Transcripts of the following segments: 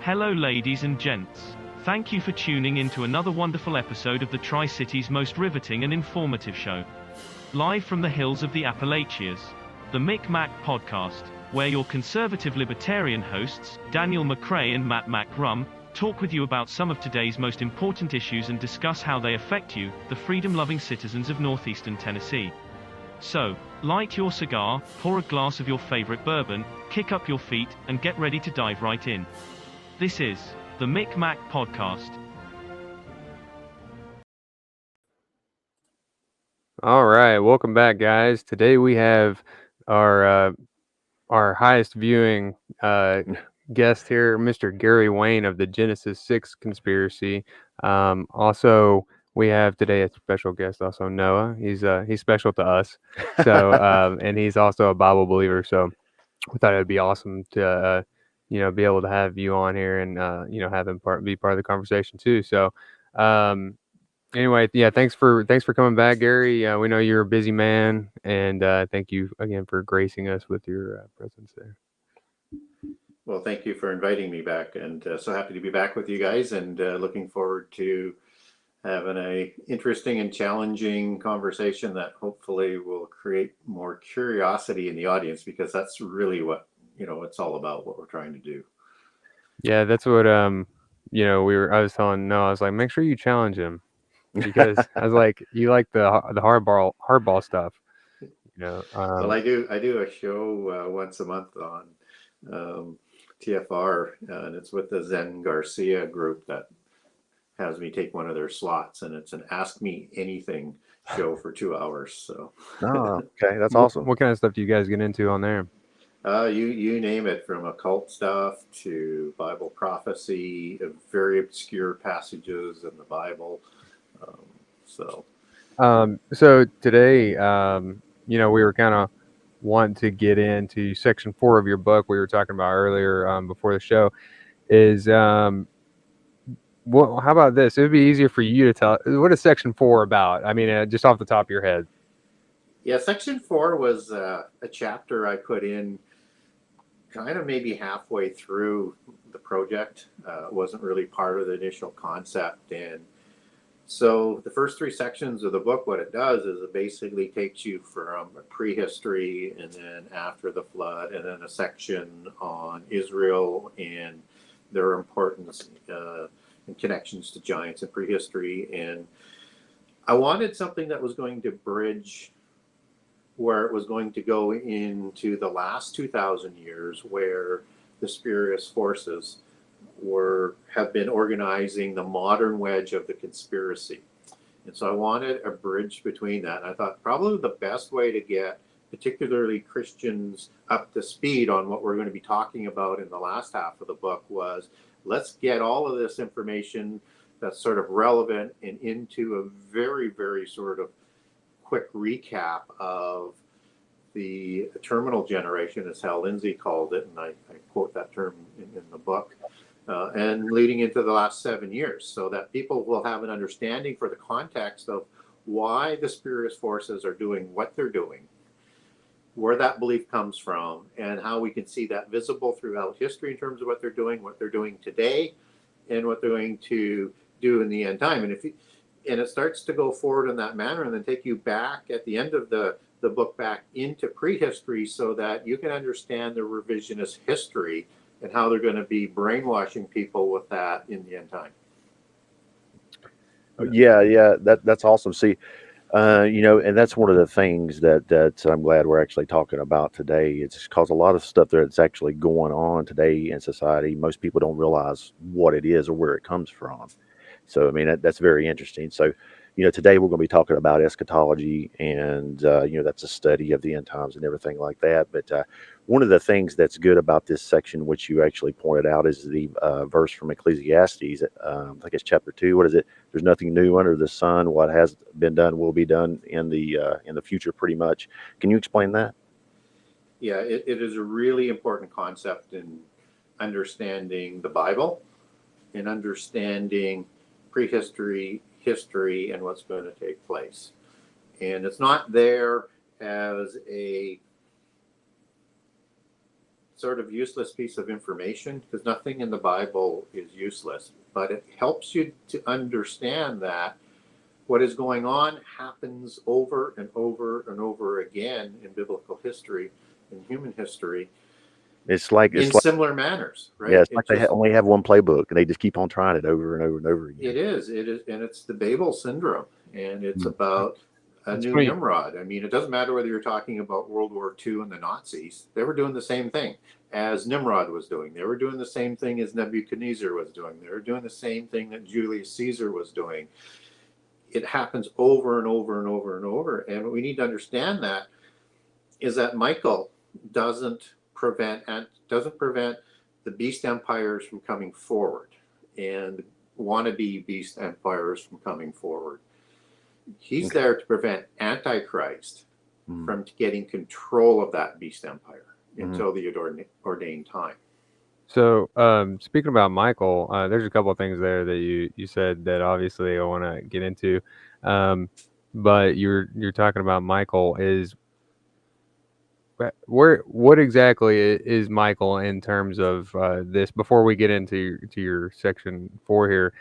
Hello ladies and gents. Thank you for tuning in to another wonderful episode of the Tri-City's most riveting and informative show. Live from the hills of the Appalachians, the Micmac Podcast, where your conservative libertarian hosts, Daniel McCrae and Matt MacRum, talk with you about some of today's most important issues and discuss how they affect you, the freedom-loving citizens of northeastern Tennessee. So, light your cigar, pour a glass of your favorite bourbon, kick up your feet, and get ready to dive right in. This is the Micmac Podcast. All right, welcome back, guys. Today we have our highest viewing guest here, Mr. Gary Wayne of the Genesis 6 Conspiracy. Also, we have today a special guest, also Noah. He's special to us, so and he's also a Bible believer. So we thought it'd be awesome to be able to have you on here and have him be part of the conversation too. So. Anyway, yeah, thanks for coming back, Gary. We know you're a busy man, and thank you again for gracing us with your presence there. Well, thank you for inviting me back, and so happy to be back with you guys, and looking forward to having a interesting and challenging conversation that hopefully will create more curiosity in the audience, because that's really what it's all about, what we're trying to do. Yeah, that's what I was telling Noah, I was like, make sure you challenge him. Because I was like, you like the hardball stuff, Well, I do a show once a month on TFR, and it's with the Zen Garcia group that has me take one of their slots, and it's an Ask Me Anything show for 2 hours. So, okay, that's awesome. What kind of stuff do you guys get into on there? You name it, from occult stuff to Bible prophecy, very obscure passages in the Bible. So today, we were kind of wanting to get into section 4 of your book we were talking about earlier before the show. Is how about this? It would be easier for you to tell. What is section 4 about? I mean, just off the top of your head. Yeah, section 4 was a chapter I put in kind of maybe halfway through the project. It wasn't really part of the initial concept, and so the first 3 sections of the book, what it does is it basically takes you from prehistory, and then after the flood, and then a section on Israel and their importance and connections to giants in prehistory. And I wanted something that was going to bridge where it was going to go into the last 2,000 years, where the spurious forces have been organizing the modern wedge of the conspiracy. And so I wanted a bridge between that. And I thought probably the best way to get particularly Christians up to speed on what we're going to be talking about in the last half of the book was, let's get all of this information that's sort of relevant and into a very, very sort of quick recap of the terminal generation, as Hal Lindsey called it, and I quote that term in the book, and leading into the last 7 years, so that people will have an understanding for the context of why the spurious forces are doing what they're doing, where that belief comes from, and how we can see that visible throughout history in terms of what they're doing today, and what they're going to do in the end time. And it starts to go forward in that manner, and then take you back at the end of the book back into prehistory, so that you can understand the revisionist history and how they're going to be brainwashing people with that in the end time. Yeah, that's awesome. See, and that's one of the things that I'm glad we're actually talking about today. It's because a lot of stuff that's actually going on today in society, most people don't realize what it is or where it comes from. So, I mean, that's very interesting. So, today we're going to be talking about eschatology, and, that's a study of the end times and everything like that. But one of the things that's good about this section, which you actually pointed out, is the verse from Ecclesiastes. I think it's chapter 2. What is it? There's nothing new under the sun. What has been done will be done in the future, pretty much. Can you explain that? Yeah, it is a really important concept in understanding the Bible and understanding prehistory, history, and what's going to take place. And it's not there as a sort of useless piece of information, because nothing in the Bible is useless, but it helps you to understand that what is going on happens over and over and over again in biblical history, in human history, It's like in similar manners, right? yeah, it's like they only have one playbook and they just keep on trying it over and over and over again. It is, and it's the Babel syndrome, and it's about a new funny. Nimrod. I mean, it doesn't matter whether you're talking about World War II and the Nazis; they were doing the same thing as Nimrod was doing. They were doing the same thing as Nebuchadnezzar was doing. They were doing the same thing that Julius Caesar was doing. It happens over and over and over and over, and what we need to understand that is that Michael doesn't prevent the beast empires from coming forward and wannabe beast empires from coming forward. He's there to prevent Antichrist from getting control of that beast empire until the ordained time. So, speaking about Michael, there's a couple of things there that you said that obviously I want to get into. But you're talking about Michael is what exactly is Michael in terms of this before we get into your section 4 here?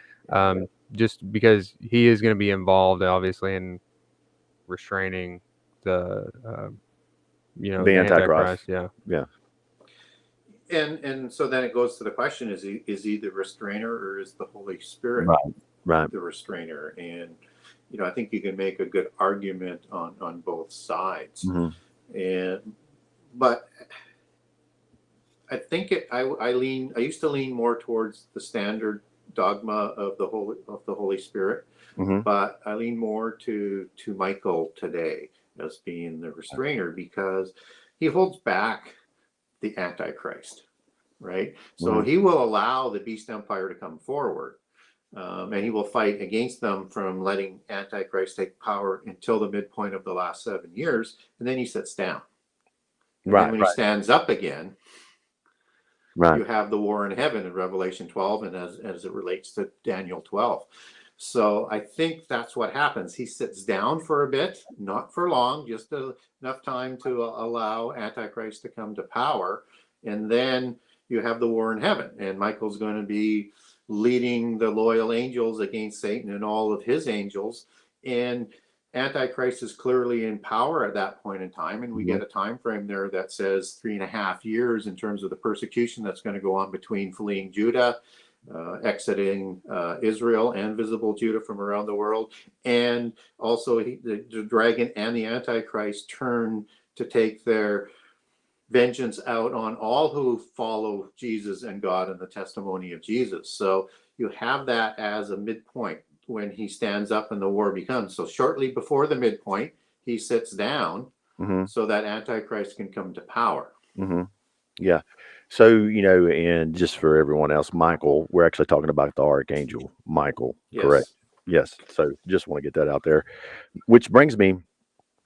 Just because he is going to be involved obviously in restraining the The Antichrist. Yeah. And so then it goes to the question: is he the restrainer, or is the Holy Spirit Right. the restrainer? And I think you can make a good argument on both sides. But I think I used to lean more towards the standard dogma of the Holy Spirit, but I lean more to Michael today as being the restrainer, because he holds back the Antichrist, right? So he will allow the beast empire to come forward, and he will fight against them from letting Antichrist take power until the midpoint of the last 7 years, and then he sits down. And then when he stands up again, you have the war in heaven in Revelation 12, and as it relates to Daniel 12. So I think that's what happens. He sits down for a bit, not for long, just enough time to allow Antichrist to come to power. And then you have the war in heaven. And Michael's going to be leading the loyal angels against Satan and all of his angels. And Antichrist is clearly in power at that point in time. And we get a time frame there that says 3.5 years in terms of the persecution that's going to go on between fleeing Judah, exiting Israel, and visible Judah from around the world. And also the dragon and the Antichrist turn to take their vengeance out on all who follow Jesus and God and the testimony of Jesus. So you have that as a midpoint when he stands up and the war becomes. So shortly before the midpoint, he sits down so that Antichrist can come to power. Yeah. So, and just for everyone else, Michael, we're actually talking about the Archangel Michael, correct? Yes. So just want to get that out there, which brings me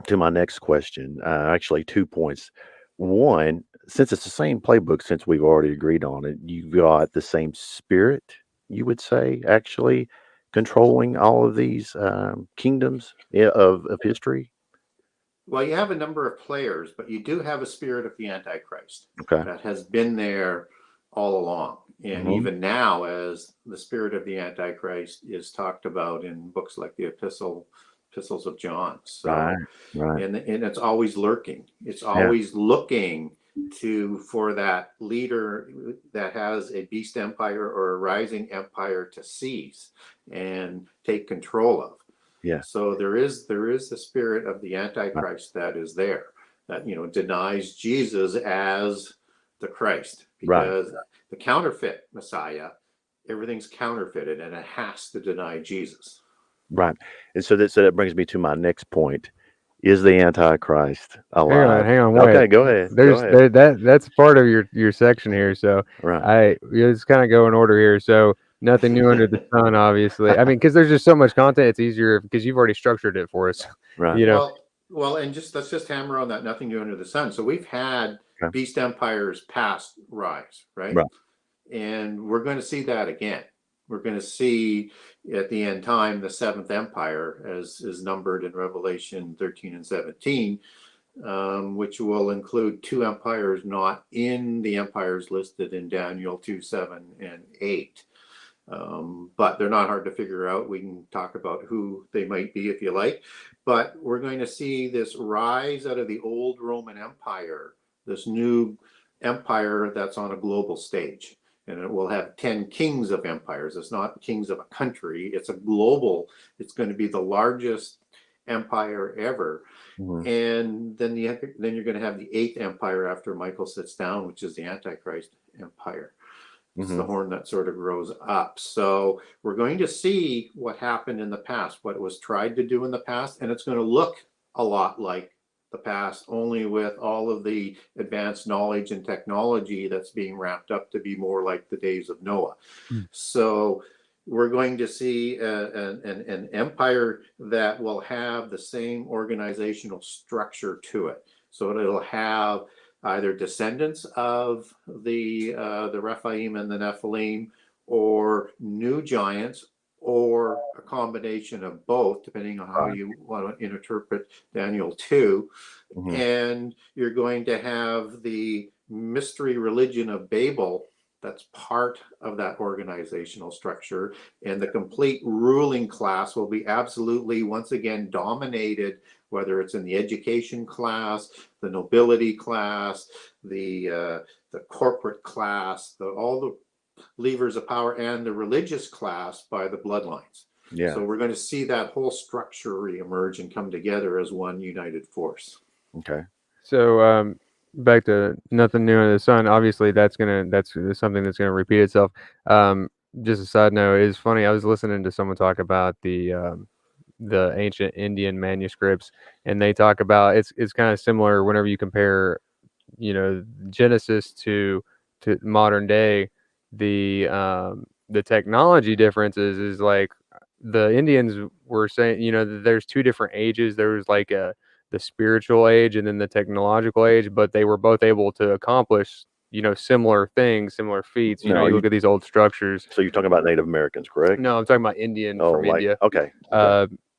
to my next question. Actually, 2 points. One, since it's the same playbook, since we've already agreed on it, you've got the same spirit, you would say, actually controlling all of these kingdoms of history. Well, you have a number of players, but you do have a spirit of the Antichrist that has been there all along. And even now, as the spirit of the Antichrist is talked about in books like the epistles of John. So, and it's always lurking. It's always looking for that leader that has a beast empire or a rising empire to seize and take control of. Yeah. So there is the spirit of the Antichrist that is there, that denies Jesus as the Christ, because the counterfeit Messiah, everything's counterfeited, and it has to deny Jesus. Right. And so that brings me to my next point. Is the Antichrist alive? Hang on. Wait. Okay, go ahead. That's part of your section here. So let's kind of go in order here. So nothing new under the sun, obviously. I mean, because there's just so much content, it's easier because you've already structured it for us. Right. Well, and let's just hammer on that. Nothing new under the sun. So we've had beast empires past rise, right? And we're going to see that again. We're going to see at the end time the seventh empire, as is numbered in Revelation 13 and 17, which will include 2 empires not in the empires listed in Daniel 2, 7, and 8. But they're not hard to figure out. We can talk about who they might be if you like. But we're going to see this rise out of the old Roman Empire, this new empire that's on a global stage. And it will have 10 kings of empires. It's not kings of a country. It's a global, it's going to be the largest empire ever. And then you're going to have the 8th empire after Michael sits down, which is the Antichrist empire. It's the horn that sort of grows up. So we're going to see what happened in the past, what was tried to do in the past, and it's going to look a lot like the past, only with all of the advanced knowledge and technology that's being wrapped up to be more like the days of Noah. So we're going to see an empire that will have the same organizational structure to it. So it'll have either descendants of the Rephaim and the Nephilim, or new giants, or a combination of both, depending on how you want to interpret Daniel 2. And you're going to have the mystery religion of Babel that's part of that organizational structure, and the complete ruling class will be absolutely, once again, dominated, whether it's in the education class, the nobility class, the corporate class, all the levers of power, and the religious class by the bloodlines. Yeah. So we're going to see that whole structure reemerge and come together as one united force. Okay. So back to nothing new under the sun. Obviously, that's something that's gonna repeat itself. Just a side note, it's funny. I was listening to someone talk about the ancient Indian manuscripts, and they talk about it's kind of similar whenever you compare, Genesis to modern day. The technology differences is like the Indians were saying, that there's 2 different ages. There was like the spiritual age and then the technological age, but they were both able to accomplish, similar things, similar feats. You look at these old structures. So you're talking about Native Americans, correct? No, I'm talking about Indian from India. Okay.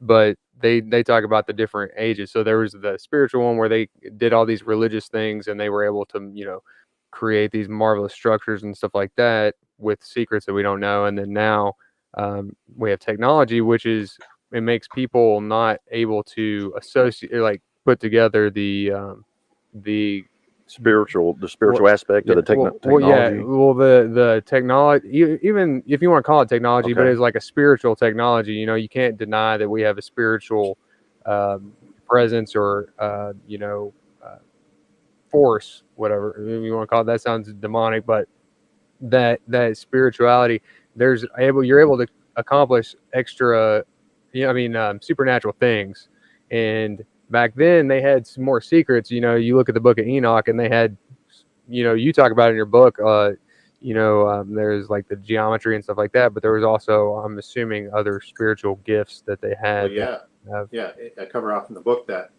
But they talk about the different ages. So there was the spiritual one where they did all these religious things and they were able to, create these marvelous structures and stuff like that with secrets that we don't know. And then now we have technology, which it makes people not able to associate, like put together the spiritual aspect of the technology. The technology, even if you want to call it technology, but it's like a spiritual technology. You can't deny that we have a spiritual presence or force, whatever you want to call it. That sounds demonic, but that spirituality, you're able to accomplish extra, supernatural things. And back then they had some more secrets. You look at the book of Enoch and they had, you talk about it in your book, there's like the geometry and stuff like that, but there was also, I'm assuming, other spiritual gifts that they had. I cover off in the book that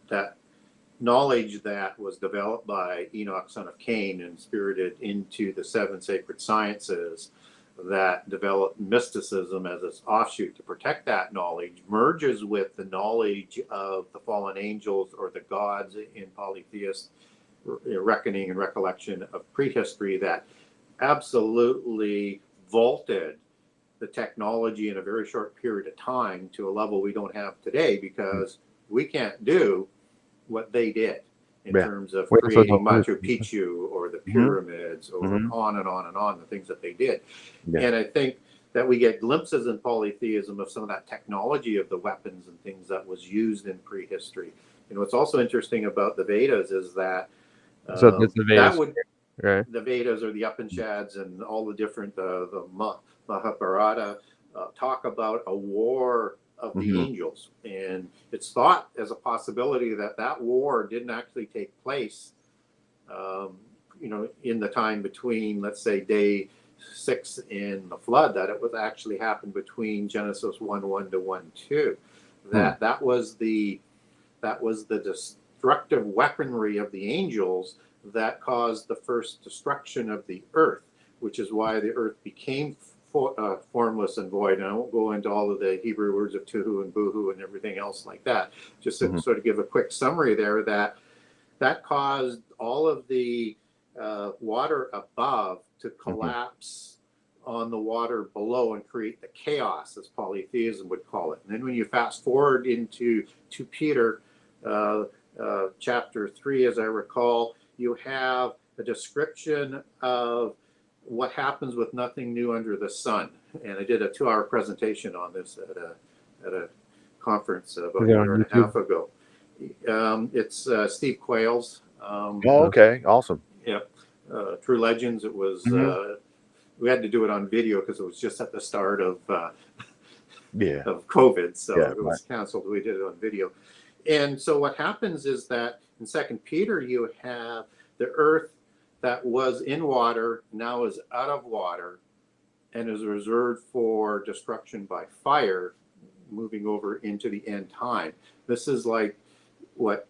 knowledge that was developed by Enoch, son of Cain, and spirited into the 7 sacred sciences that developed mysticism as its offshoot to protect that knowledge, merges with the knowledge of the fallen angels or the gods in polytheist reckoning and recollection of prehistory, that absolutely vaulted the technology in a very short period of time to a level we don't have today, because we can't do what they did in terms of creating Machu Picchu or the pyramids or on and on and on, the things that they did. And I think that we get glimpses in polytheism of some of that technology of the weapons and things that was used in prehistory. What's also interesting about the Vedas is that the Vedas. The Vedas or the Upanishads and all the different the Mahabharata talk about a war of the angels, and it's thought as a possibility that war didn't actually take place in the time between, let's say, day 6 in the flood, that it was actually happened between Genesis 1:1 to 1:2. That was the destructive weaponry of the angels that caused the first destruction of the earth, which is why the earth became formless and void. And I won't go into all of the Hebrew words of tuhu and buhu and everything else like that. Just to sort of give a quick summary there, that that caused all of the water above to collapse on the water below and create the chaos, as polytheism would call it. And then when you fast forward into 2 Peter chapter 3, as I recall, you have a description of what happens with nothing new under the sun. And I did a 2-hour presentation on this at a conference about a year and a half ago. It's Steve Quayle's. Okay, awesome. Yep. True Legends. It was. We had to do it on video because it was just at the start of COVID, so it was canceled. We did it on video. And so what happens is that in 2 Peter, you have the earth that was in water now is out of water and is reserved for destruction by fire, moving over into the end time. This is like what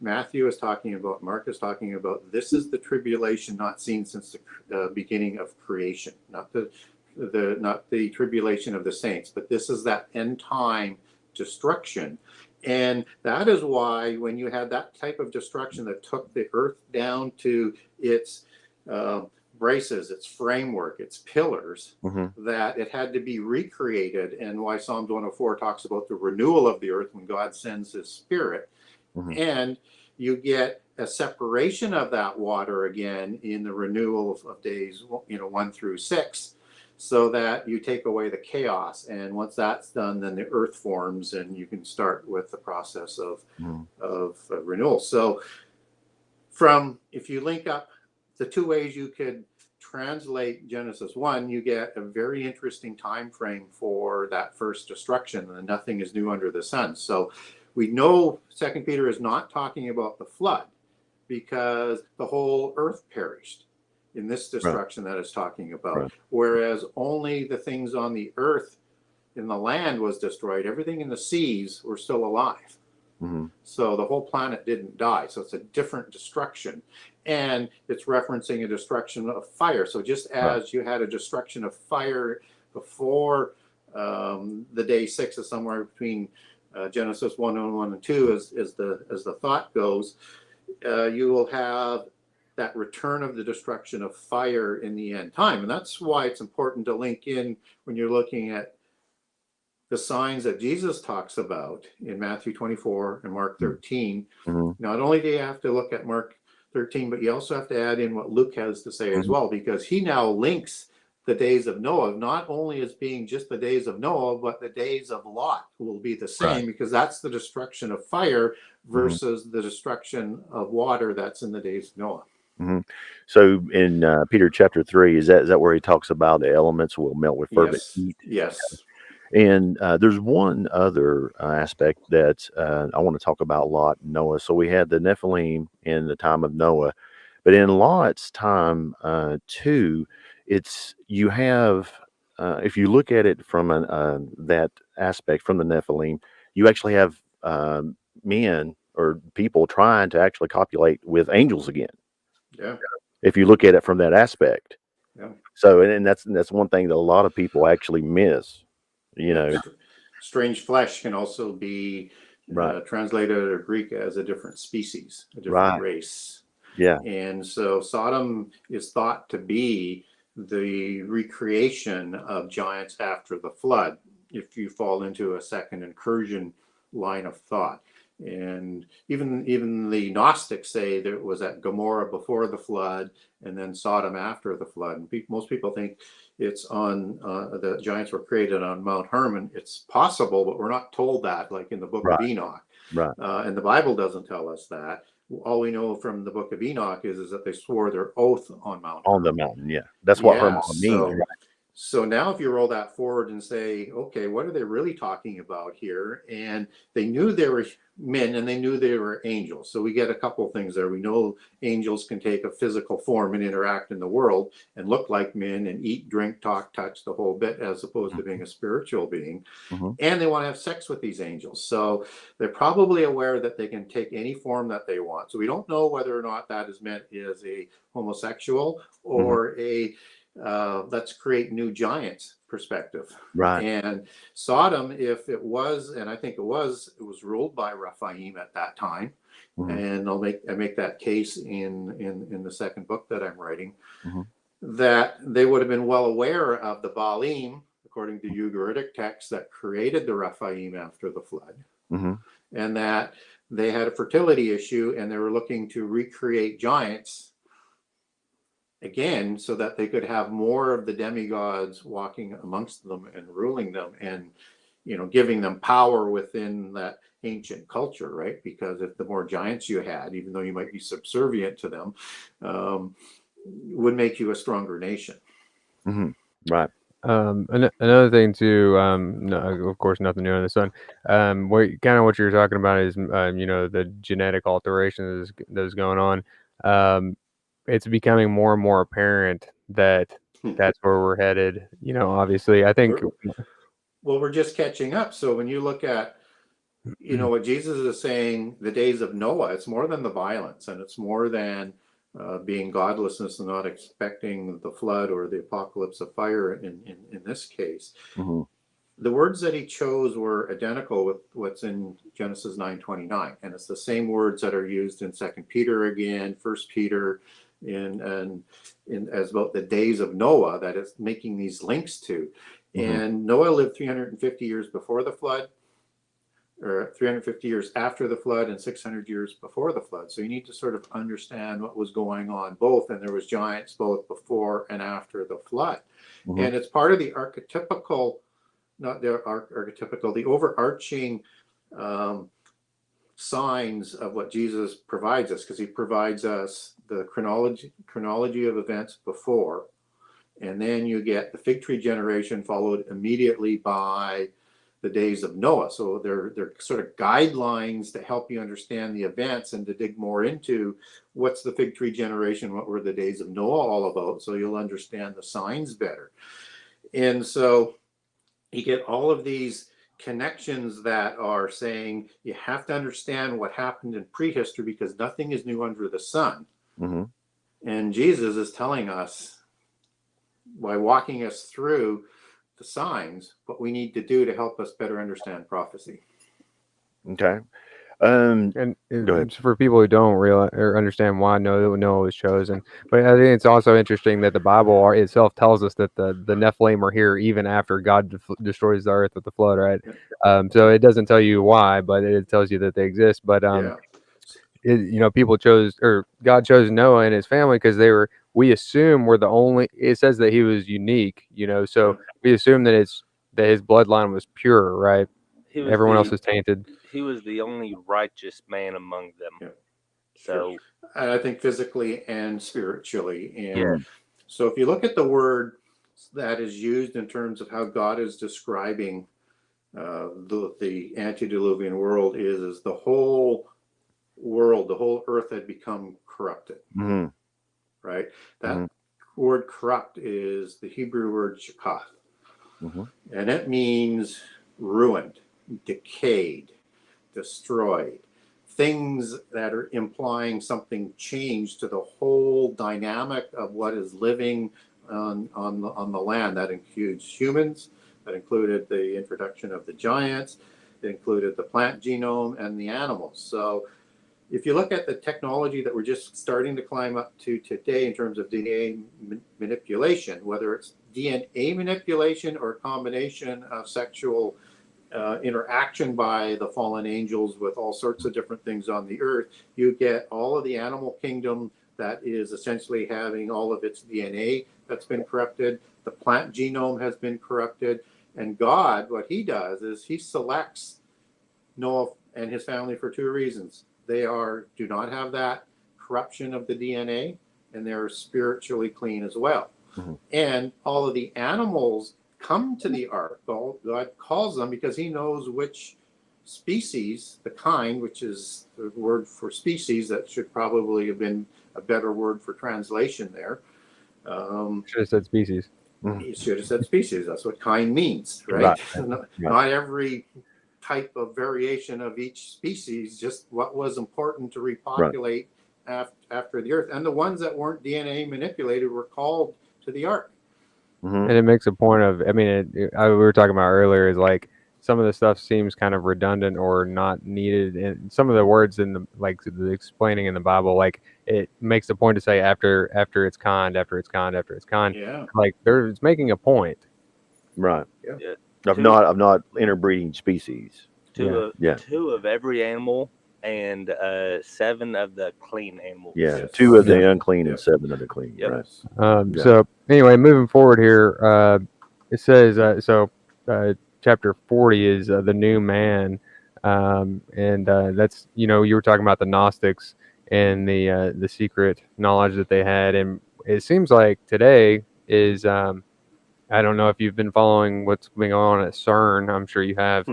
Matthew is talking about, Mark is talking about. This is the tribulation not seen since the beginning of creation, not the tribulation of the saints, but this is that end time destruction. And that is why when you had that type of destruction that took the earth down to its braces, its framework, its pillars, that it had to be recreated, and why Psalms 104 talks about the renewal of the earth when God sends his spirit. And you get a separation of that water again in the renewal of days 1 through 6, so that you take away the chaos. And once that's done, then the earth forms and you can start with the process of renewal. So if you link up the 2 ways you could translate Genesis 1, you get a very interesting time frame for that first destruction, and nothing is new under the sun. So we know 2 Peter is not talking about the flood, because the whole earth perished in this destruction that it's talking about. Whereas only the things on the earth in the land was destroyed. Everything in the seas were still alive. So the whole planet didn't die. So it's a different destruction. And it's referencing a destruction of fire. So just as you had a destruction of fire before the day 6 is somewhere between Genesis 1 and 2 as the thought goes, you will have that return of the destruction of fire in the end time. And that's why it's important to link in when you're looking at the signs that Jesus talks about in Matthew 24 and Mark 13. Not only do you have to look at Mark 13, but you also have to add in what Luke has to say as well, because he now links the days of Noah not only as being just the days of Noah, but the days of Lot will be the same, because that's the destruction of fire versus the destruction of water that's in the days of Noah. So in Peter chapter 3, is that where he talks about the elements will melt with fervent heat? Yes. And there's one other aspect that I want to talk about Lot and Noah. So we had the Nephilim in the time of Noah, but in Lot's time too, you have, if you look at it from that aspect from the Nephilim, you actually have men or people trying to actually copulate with angels again. If you look at it from that aspect. So, and that's one thing that a lot of people actually miss. Strange flesh can also be translated or Greek as a different species, a different race. And so Sodom is thought to be the recreation of giants after the flood, if you fall into a second incursion line of thought. And even the Gnostics say there was at Gomorrah before the flood and then Sodom after the flood. And most people think it's on the giants were created on Mount Hermon. It's possible, but we're not told that, like in the book of Enoch. And the Bible doesn't tell us that. All we know from the book of Enoch is that they swore their oath on Mount Hermon. On the mountain, that's what Hermon means. So now if you roll that forward and say, okay, what are they really talking about here? And they knew they were men and they knew they were angels. So we get a couple of things there. We know angels can take a physical form and interact in the world and look like men and eat, drink, talk, touch, the whole bit, as opposed to being a spiritual being. And they want to have sex with these angels. So they're probably aware that they can take any form that they want. So we don't know whether or not that is meant as a homosexual or a let's create new giants perspective. And Sodom, if it was, and I think it was ruled by Rephaim at that time. and I make that case in the second book that I'm writing, Mhm. that they would have been well aware of the Baalim, according to Ugaritic texts, that created the Rephaim after the flood, and that they had a fertility issue and they were looking to recreate giants again so that they could have more of the demigods walking amongst them and ruling them and, you know, giving them power within that ancient culture, right? Because if the more giants you had, even though you might be subservient to them, would make you a stronger nation. Right. Another thing too, no, of course, nothing new on the sun. What you're talking about is, you know, the genetic alterations that's going on. It's becoming more and more apparent that that's where we're headed. You know, obviously, I think. Well, we're just catching up. So when you look at, you know, what Jesus is saying, the days of Noah, it's more than the violence, and it's more than being godlessness and not expecting the flood or the apocalypse of fire in this case. The words that he chose were identical with what's in Genesis 9:29, and it's the same words that are used in 2 Peter again, 1 Peter, in as about the days of Noah that it's making these links to. And Noah lived 350 years before the flood, or 350 years after the flood, and 600 years before the flood. So you need to sort of understand what was going on both, and there was giants both before and after the flood. And it's part of the archetypical, not the archetypical, the overarching signs of what Jesus provides us, because he provides us the chronology of events before, and then you get the fig tree generation followed immediately by the days of Noah. So they're sort of guidelines to help you understand the events and to dig more into what's the fig tree generation, what were the days of Noah all about, so you'll understand the signs better. And so you get all of these connections that are saying you have to understand what happened in prehistory because nothing is new under the sun. And Jesus is telling us, by walking us through the signs, what we need to do to help us better understand prophecy. Okay. And Go ahead. for people who don't realize or understand why Noah was chosen, but I think it's also interesting that the Bible itself tells us that the Nephilim are here even after God destroys the earth with the flood, right? So it doesn't tell you why, but it tells you that they exist. But you know, God chose Noah and his family because we assume we're the only. It says that he was unique, you know, so we assume that his bloodline was pure, right? Everyone else is tainted. He was the only righteous man among them. So I think physically and spiritually. And so if you look at the word that is used in terms of how God is describing the antediluvian world is the whole world, the whole earth had become corrupted. Right? That word corrupt is the Hebrew word shakath. And it means ruined, decayed, destroyed. Things that are implying something changed to the whole dynamic of what is living on the land. That includes humans, that included the introduction of the giants, it included the plant genome and the animals. So if you look at the technology that we're just starting to climb up to today in terms of DNA manipulation, whether it's DNA manipulation or a combination of sexual interaction by the fallen angels with all sorts of different things on the earth, you get all of the animal kingdom that is essentially having all of its DNA that's been corrupted. The plant genome has been corrupted. And God, what he does is he selects Noah and his family for two reasons. They do not have that corruption of the DNA, and they're spiritually clean as well. And all of the animals come to the ark. God calls them because he knows which species, the kind, which is the word for species, that should probably have been a better word for translation there. Should have said species. You should have said species. That's what kind means, right? Not every type of variation of each species, just what was important to repopulate after the earth. And the ones that weren't DNA manipulated were called to the ark. And it makes a point of, I mean, we were talking about earlier is like some of the stuff seems kind of redundant or not needed, and some of the words in the explaining in the Bible, like it makes a point to say after it's conned, after it's conned, after it's conned. Yeah. Like it's making a point. Right. Yeah. Of Two- not interbreeding species. Two of every animal, and 7 of the clean animals. Yeah. Yes. 2 of the Yeah. unclean Yeah. and 7 of the clean. Yep. Right. Yeah. So anyway, moving forward here, it says chapter 40 is the new man, and that's you were talking about the Gnostics and the secret knowledge that they had, and it seems like today is I don't know if you've been following what's been going on at CERN. I'm sure you have.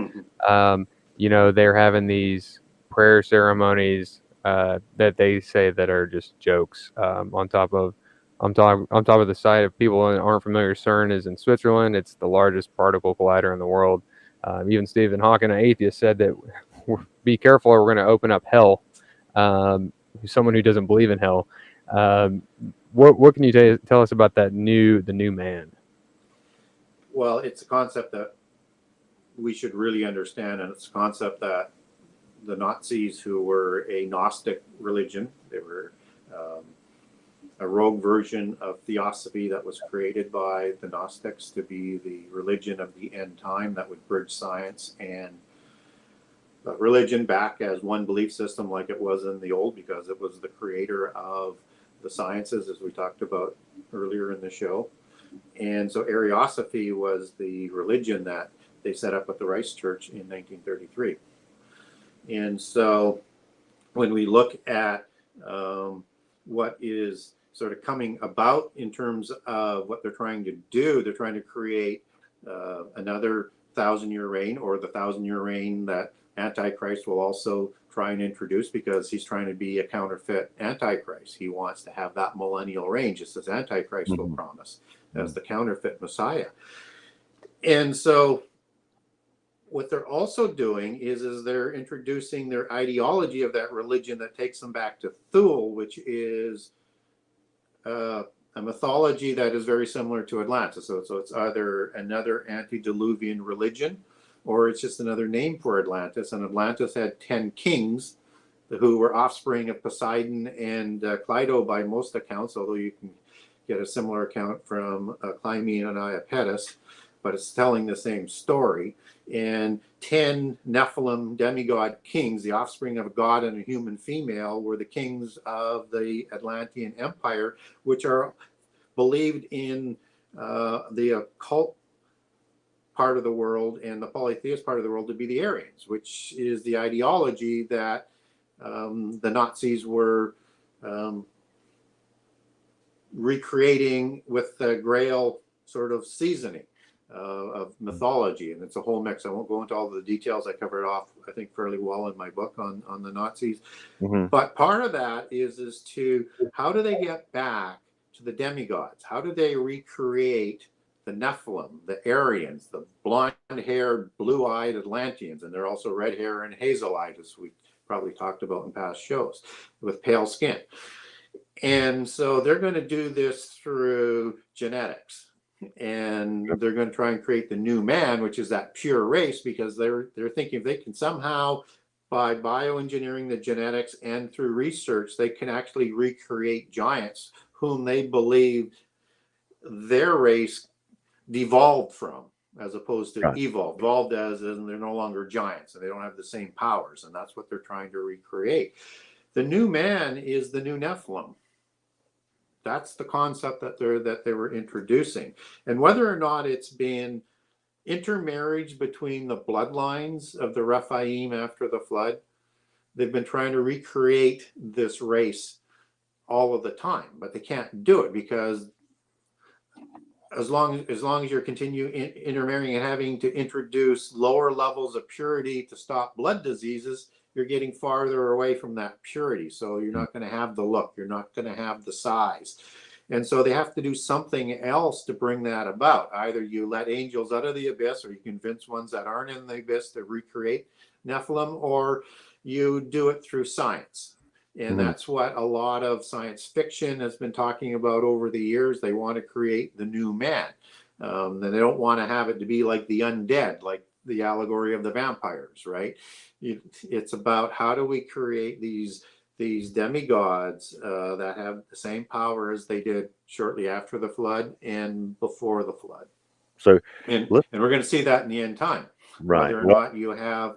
They're having these prayer ceremonies that they say that are just jokes on top of the site. Of people that aren't familiar, CERN is in Switzerland. It's the largest particle collider in the world. Even Stephen Hawking, an atheist, said that be careful or we're going to open up hell. Someone who doesn't believe in hell. What can you tell us about the new man? Well, it's a concept that we should really understand, and it's a concept that the Nazis, who were a Gnostic religion, they were a rogue version of theosophy that was created by the Gnostics to be the religion of the end time that would bridge science and religion back as one belief system like it was in the old, because it was the creator of the sciences, as we talked about earlier in the show. And so Ariosophy was the religion that they set up at the Rice Church in 1933. And so when we look at what is sort of coming about in terms of what they're trying to do, they're trying to create another 1,000-year reign, or the 1,000-year reign that Antichrist will also try and introduce, because he's trying to be a counterfeit Antichrist. He wants to have that millennial reign, just as Antichrist will promise, as the counterfeit Messiah. And so what they're also doing is they're introducing their ideology of that religion that takes them back to Thule, which is a mythology that is very similar to Atlantis. So it's either another antediluvian religion, or it's just another name for Atlantis. And Atlantis had 10 kings who were offspring of Poseidon and Clydo by most accounts, although you can get a similar account from Clymene and Iapetus, but it's telling the same story. And 10 Nephilim demigod kings, the offspring of a god and a human female, were the kings of the Atlantean Empire, which are believed in the occult part of the world and the polytheist part of the world to be the Aryans, which is the ideology that the Nazis were recreating with the Grail sort of seasoning of mythology. And it's a whole mix. I won't go into all the details. I covered it off, I think, fairly well in my book on the Nazis. But part of that is to how do they get back to the demigods? How do they recreate the Nephilim, the Aryans, the blonde-haired, blue-eyed Atlanteans, and they're also red-haired and hazel-eyed, as we probably talked about in past shows, with pale skin. And so they're going to do this through genetics, and they're going to try and create the new man, which is that pure race, because they're thinking if they can somehow, by bioengineering the genetics and through research, they can actually recreate giants whom they believe their race devolved from, as opposed to evolved as in they're no longer giants and they don't have the same powers, and that's what they're trying to recreate. The new man is the new Nephilim. That's the concept that they were introducing. And whether or not it's been intermarriage between the bloodlines of the Rephaim after the flood, they've been trying to recreate this race all of the time, but they can't do it, because as long as you're continue intermarrying and having to introduce lower levels of purity to stop blood diseases, you're getting farther away from that purity. So you're not going to have the look, you're not going to have the size. And so they have to do something else to bring that about. Either you let angels out of the abyss, or you convince ones that aren't in the abyss to recreate Nephilim, or you do it through science. And that's what a lot of science fiction has been talking about over the years. They want to create the new man. And they don't want to have it to be like the undead, like the allegory of the vampires, right? It's about how do we create these demigods that have the same power as they did shortly after the flood and before the flood. So, and look, we're going to see that in the end time, right. whether or not you have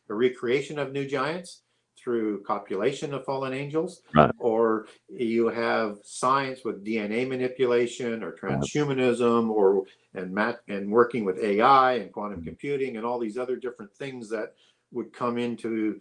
a recreation of new giants through copulation of fallen angels, Right. or you have science with DNA manipulation or transhumanism, or and working with AI and quantum computing and all these other different things that would come into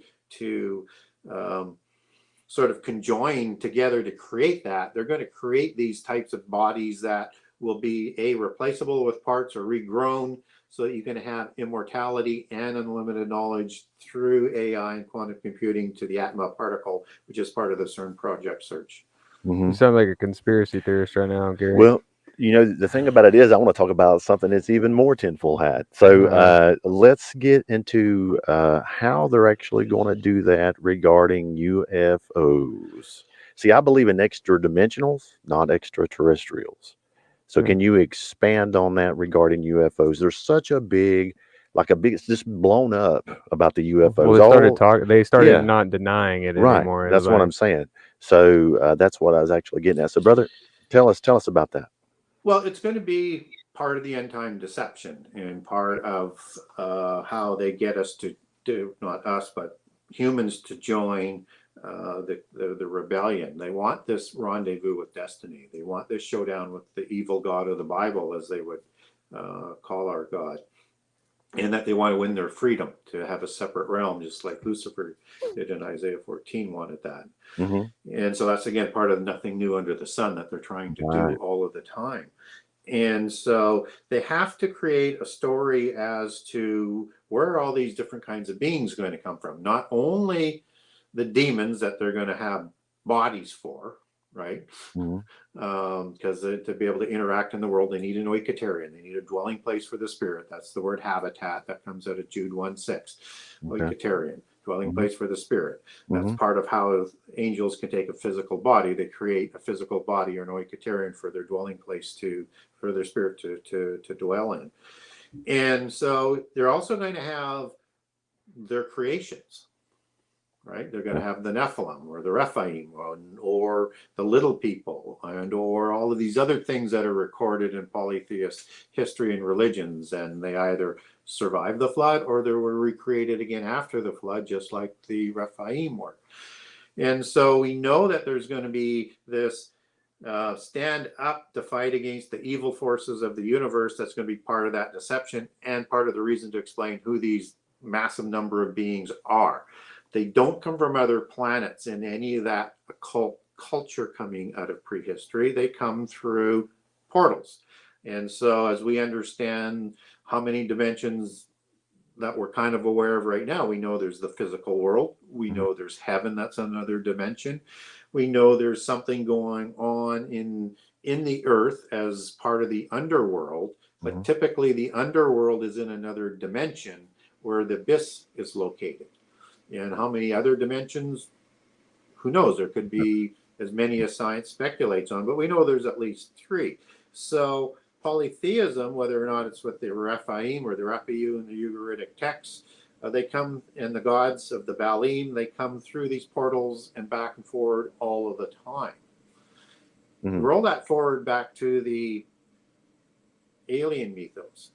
sort of conjoin together to create that. They're going to create these types of bodies that will be replaceable with parts or regrown, so that you can have immortality and unlimited knowledge through AI and quantum computing to the Atma particle, which is part of the CERN project search. You sound like a conspiracy theorist right now, Gary. Well, you know, the thing about it is I want to talk about something that's even more tinfoil hat. So let's get into how they're actually going to do that regarding UFOs. See, I believe in extra dimensionals, not extraterrestrials. So can you expand on that regarding UFOs? There's such a big, it's just blown up about the UFOs. Well, they started not denying it anymore. That's what I'm saying. So that's what I was actually getting at. So, brother, tell us about that. Well, it's going to be part of the end time deception and part of how they get us to do, not us, but humans to join the rebellion. They want this rendezvous with destiny. They want this showdown with the evil God of the Bible, as they would call our God. And that they want to win their freedom to have a separate realm, just like Lucifer did in Isaiah 14, wanted that. And so that's, again, part of nothing new under the sun that they're trying to do all of the time. And so they have to create a story as to where are all these different kinds of beings going to come from. Not only the demons that they're going to have bodies for, right? Because to be able to interact in the world, they need an oikatarian. They need a dwelling place for the spirit. That's the word habitat that comes out of Jude 1:6. Oikatarian, dwelling place for the spirit. That's part of how angels can take a physical body. They create a physical body or an oikatarian for their dwelling place for their spirit to dwell in. And so they're also going to have their creations. Right, they're going to have the Nephilim or the Rephaim or the little people or all of these other things that are recorded in polytheist history and religions, and they either survived the flood or they were recreated again after the flood, just like the Rephaim were. And so we know that there's going to be this stand up to fight against the evil forces of the universe. That's going to be part of that deception and part of the reason to explain who these massive number of beings are. They don't come from other planets in any of that occult culture coming out of prehistory. They come through portals. And so as we understand how many dimensions that we're kind of aware of right now, we know there's the physical world. We know there's heaven, that's another dimension. We know there's something going on in the earth as part of the underworld. But typically the underworld is in another dimension where the abyss is located. And how many other dimensions? Who knows? There could be as many as science speculates on, but we know there's at least 3. So polytheism, whether or not it's with the Rephaim or the Rephaim in the Ugaritic texts, they come, and the gods of the Baalim, they come through these portals and back and forward all of the time. Roll that forward back to the alien mythos.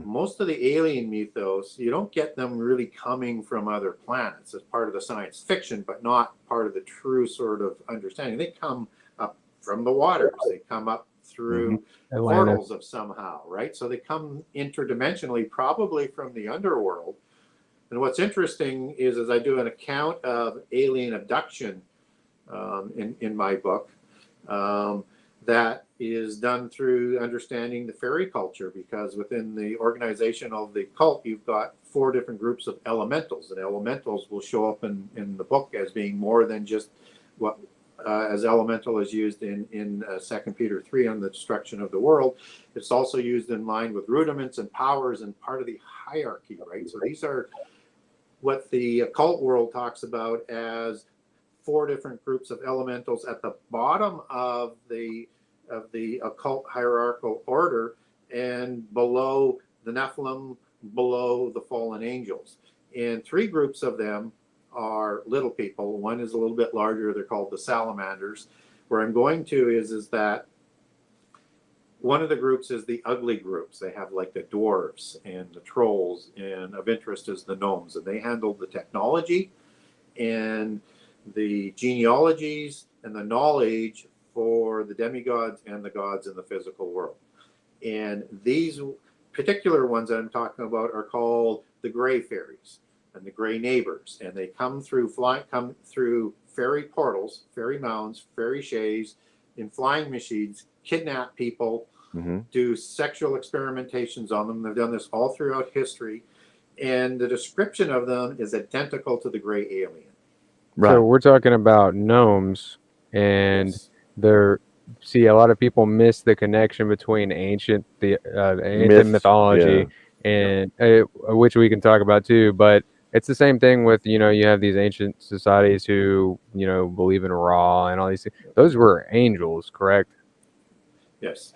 Most of the alien mythos, you don't get them really coming from other planets as part of the science fiction, but not part of the true sort of understanding. They come up from the waters. They come up through portals of somehow, right? So they come interdimensionally, probably from the underworld. And what's interesting is, as I do an account of alien abduction in my book, that is done through understanding the fairy culture, because within the organization of the cult, you've got 4 different groups of elementals, and elementals will show up in the book as being more than just what as elemental is used in 2 Peter 3 on the destruction of the world. It's also used in line with rudiments and powers and part of the hierarchy, right? So these are what the occult world talks about as 4 different groups of elementals at the bottom of the occult hierarchical order, and below the Nephilim below the fallen angels. And three groups of them are little people. One is a little bit larger. They're called the salamanders. Where I'm going to is that one of the groups is the ugly groups. They have like the dwarves and the trolls, and of interest is the gnomes. And they handle the technology and the genealogies and the knowledge for the demigods and the gods in the physical world. And these particular ones that I'm talking about are called the gray fairies and the gray neighbors. And they come through fairy portals, fairy mounds, fairy shays, in flying machines, kidnap people, do sexual experimentations on them. They've done this all throughout history. And the description of them is identical to the gray alien. Right. So we're talking about gnomes, and Yes. they're see a lot of people miss the connection between ancient Myths, mythology and which we can talk about too. But it's the same thing with you have these ancient societies who believe in Ra and all these things. Those were angels, correct? Yes.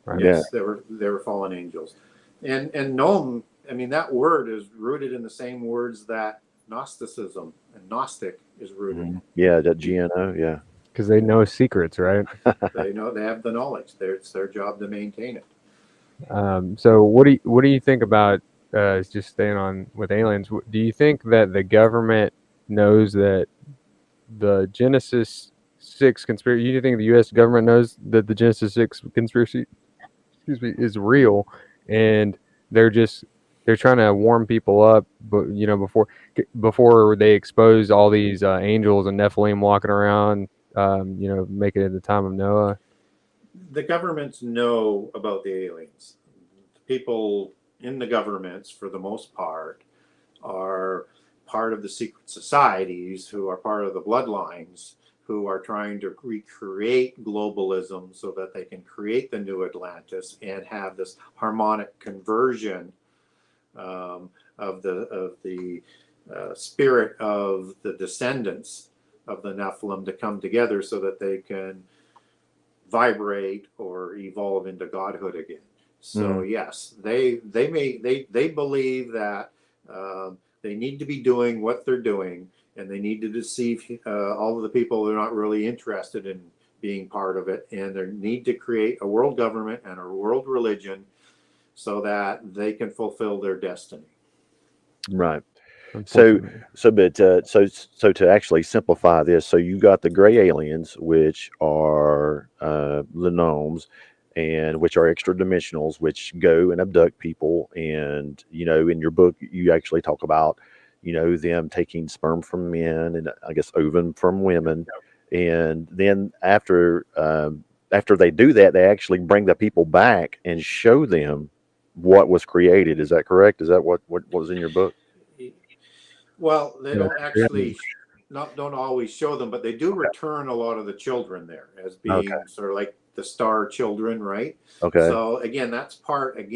Right. Yes, they were fallen angels. And gnome, I mean, that word is rooted in the same words that Gnosticism and Gnostic is rooted in. Yeah, that GNO, yeah. Because they know secrets, right? They know, they have the knowledge. It's their job to maintain it. So what do you think about just staying on with aliens? Do you think that the government knows that the Genesis 6 conspiracy? Do you think the U.S. government knows that the Genesis 6 conspiracy, is real, and they're trying to warm people up, but before they expose all these angels and Nephilim walking around, make it at the time of Noah? The governments know about the aliens. People in the governments, for the most part, are part of the secret societies who are part of the bloodlines who are trying to recreate globalism so that they can create the new Atlantis and have this harmonic conversion of the spirit of the descendants of the Nephilim to come together so that they can vibrate or evolve into godhood again. So yes, they believe that they need to be doing what they're doing, and they need to deceive all of the people who are not really interested in being part of it, and they need to create a world government and a world religion so that they can fulfill their destiny. Right. So to actually simplify this, so you got the gray aliens, which are the gnomes, and which are extra dimensionals, which go and abduct people. And in your book, you actually talk about them taking sperm from men and I guess ovum from women, and then after they do that, they actually bring the people back and show them what was created. Is that correct? Is that what was in your book? Well, they don't actually don't always show them, but they do return a lot of the children there as being sort of like the star children, right? Okay. So again, that's part of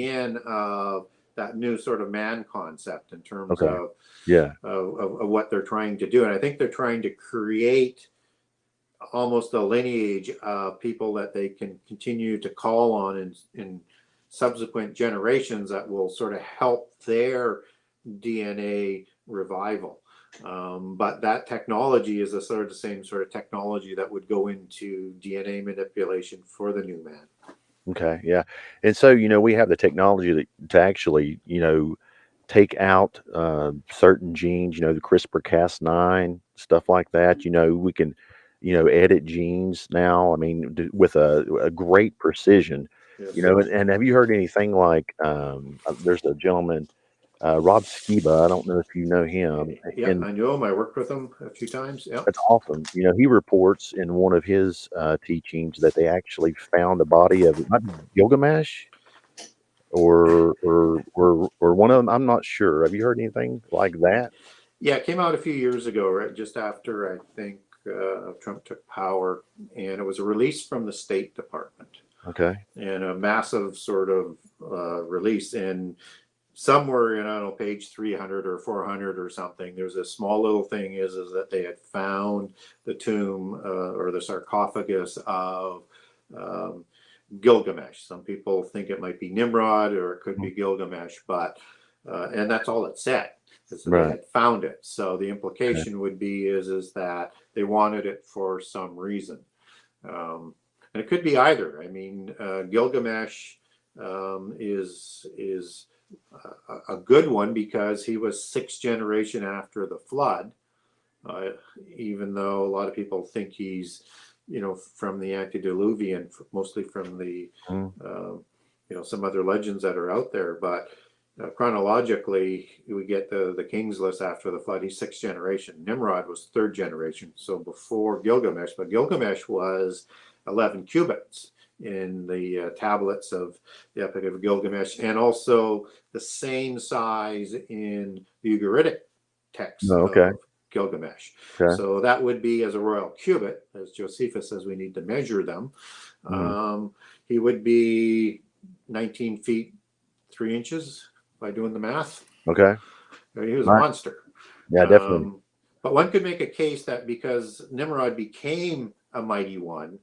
that new sort of man concept in terms of what they're trying to do. And I think they're trying to create almost a lineage of people that they can continue to call on in subsequent generations that will sort of help their DNA revival. But that technology is the same sort of technology that would go into DNA manipulation for the new man. Okay, yeah. And so, we have the technology to actually, take out certain genes, the CRISPR-Cas9, stuff like that. We can, edit genes now, I mean, with a great precision, Yes. and have you heard anything like, there's a gentleman, Rob Skiba, I don't know if you know him. Yeah, And I know him. I worked with him a few times. Yeah. that's awesome. He reports in one of his teachings that they actually found a body of, it might be Gilgamesh or one of them. I'm not sure. Have you heard anything like that? Yeah, it came out a few years ago, right just after I think Trump took power, and it was a release from the State Department. Okay. And a massive sort of release. And somewhere in, I don't know, page 300 or 400 or something, there's a small little thing is that they had found the tomb or the sarcophagus of Gilgamesh. Some people think it might be Nimrod or it could be Gilgamesh, but and that's all it said. Is that Right. they had found it. So the implication would be is that they wanted it for some reason. And it could be either. I mean, Gilgamesh is a good one because he was 6th generation after the flood. Even though a lot of people think he's, from the antediluvian, mostly from the, some other legends that are out there. But chronologically, we get the kings list after the flood. He's 6th generation. Nimrod was 3rd generation, so before Gilgamesh. But Gilgamesh was 11 cubits in the tablets of the Epic of Gilgamesh, and also the same size in the Ugaritic text of Gilgamesh. Okay. So that would be as a royal cubit, as Josephus says we need to measure them. He would be 19 feet 3 inches by doing the math. Okay. He was a monster. Yeah, definitely. But one could make a case that because Nimrod became a mighty one,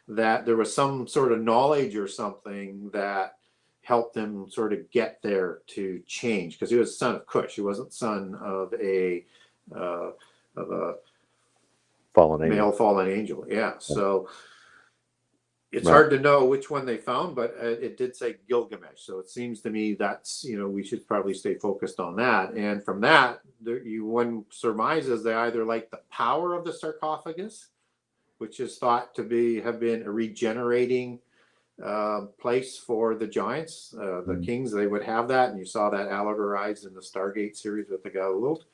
that there was some sort of knowledge or something that helped him sort of get there to change, because he was son of Cush. He wasn't son of a Fallen angel. male fallen angel. Yeah. So it's hard to know which one they found, but it did say Gilgamesh. So it seems to me that's, we should probably stay focused on that. And from that, one surmises they either like the power of the sarcophagus, which is thought to have been a regenerating place for the giants, the kings. They would have that, and you saw that allegorized in the Stargate series with the Galilult.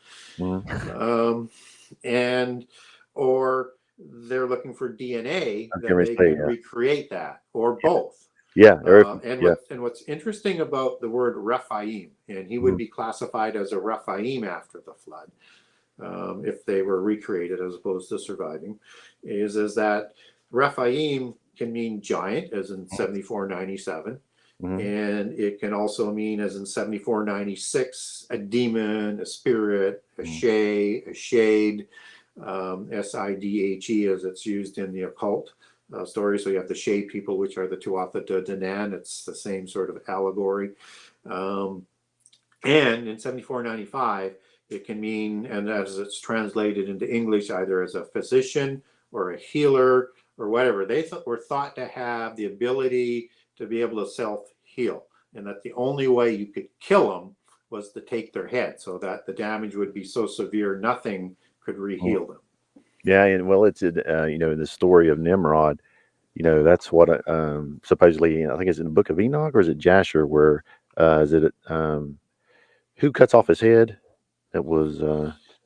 Or they're looking for DNA that they can recreate that, or both. Yeah. And what's interesting about the word Rephaim, and he would be classified as a Rephaim after the flood, if they were recreated as opposed to surviving, is that Rephaim can mean giant, as in 7497. And it can also mean, as in 7496, a demon, a spirit, a shade, Sidhe, as it's used in the occult story. So you have the shade people, which are the Tuatha De Danann. It's the same sort of allegory. And in 7495, it can mean, and as it's translated into English, either as a physician or a healer or whatever, they were thought to have the ability to be able to self-heal, and that the only way you could kill them was to take their head, so that the damage would be so severe nothing could re-heal them. Yeah, and well, it's in the story of Nimrod. That's what supposedly, I think it's in the Book of Enoch, or is it Jasher, where who cuts off his head? It was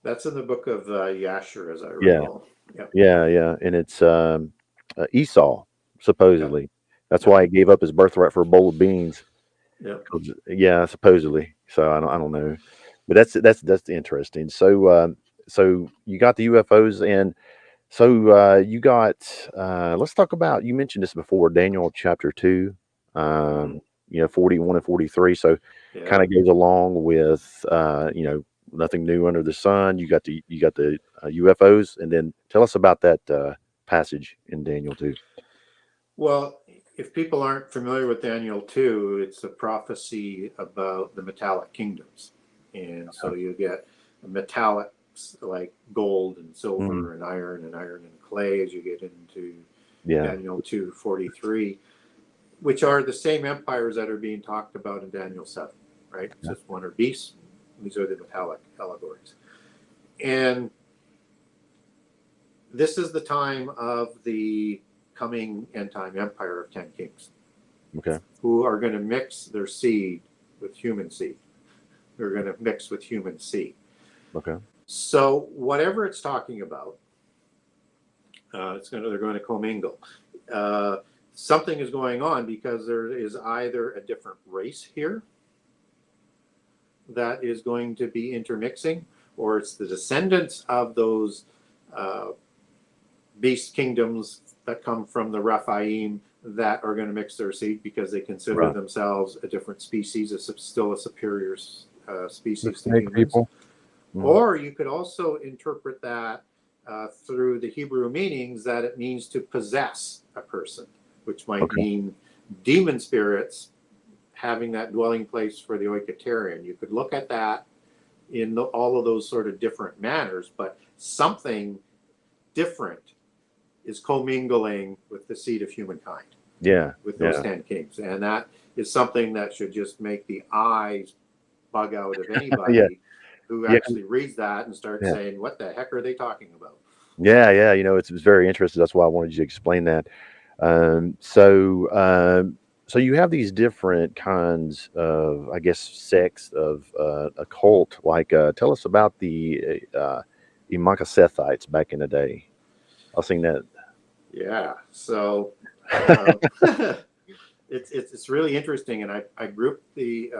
that's in the Book of Jasher, as I recall. Yeah, and it's Esau, supposedly. That's why he gave up his birthright for a bowl of beans. Yeah, supposedly. So I don't know, but that's interesting. So you got the UFOs, and so you got let's talk about, you mentioned this before, Daniel chapter 2, 41 and 43. So kind of goes along with nothing new under the sun. You got the UFOs, and then tell us about that passage in Daniel 2. Well, if people aren't familiar with Daniel 2, it's a prophecy about the metallic kingdoms. And so you get metallics like gold and silver and iron and clay as you get into Daniel 2:43, which are the same empires that are being talked about in Daniel 7, right? Just one are beasts. These are the metallic allegories. And this is the time of the coming end time empire of 10 kings, who are going to mix their seed with human seed. They're going to mix with human seed. So whatever it's talking about, they're going to commingle. Something is going on, because there is either a different race here that is going to be intermixing, or it's the descendants of those beast kingdoms that come from the Rephaim that are going to mix their seed, because they consider themselves a different species, still a superior species to humans. People. Or you could also interpret that through the Hebrew meanings, that it means to possess a person, which might mean demon spirits having that dwelling place for the Oiketerian. You could look at that in all of those sort of different manners, but something different is commingling with the seed of humankind. Yeah. With those 10 kings. And that is something that should just make the eyes bug out of anybody who actually reads that and starts saying, what the heck are they talking about? Yeah. You know, it's very interesting. That's why I wanted you to explain that. So you have these different kinds of, I guess, sects of occult. Like, tell us about the Imacasethites back in the day. I've seen that. Yeah. So it's really interesting, and I grouped the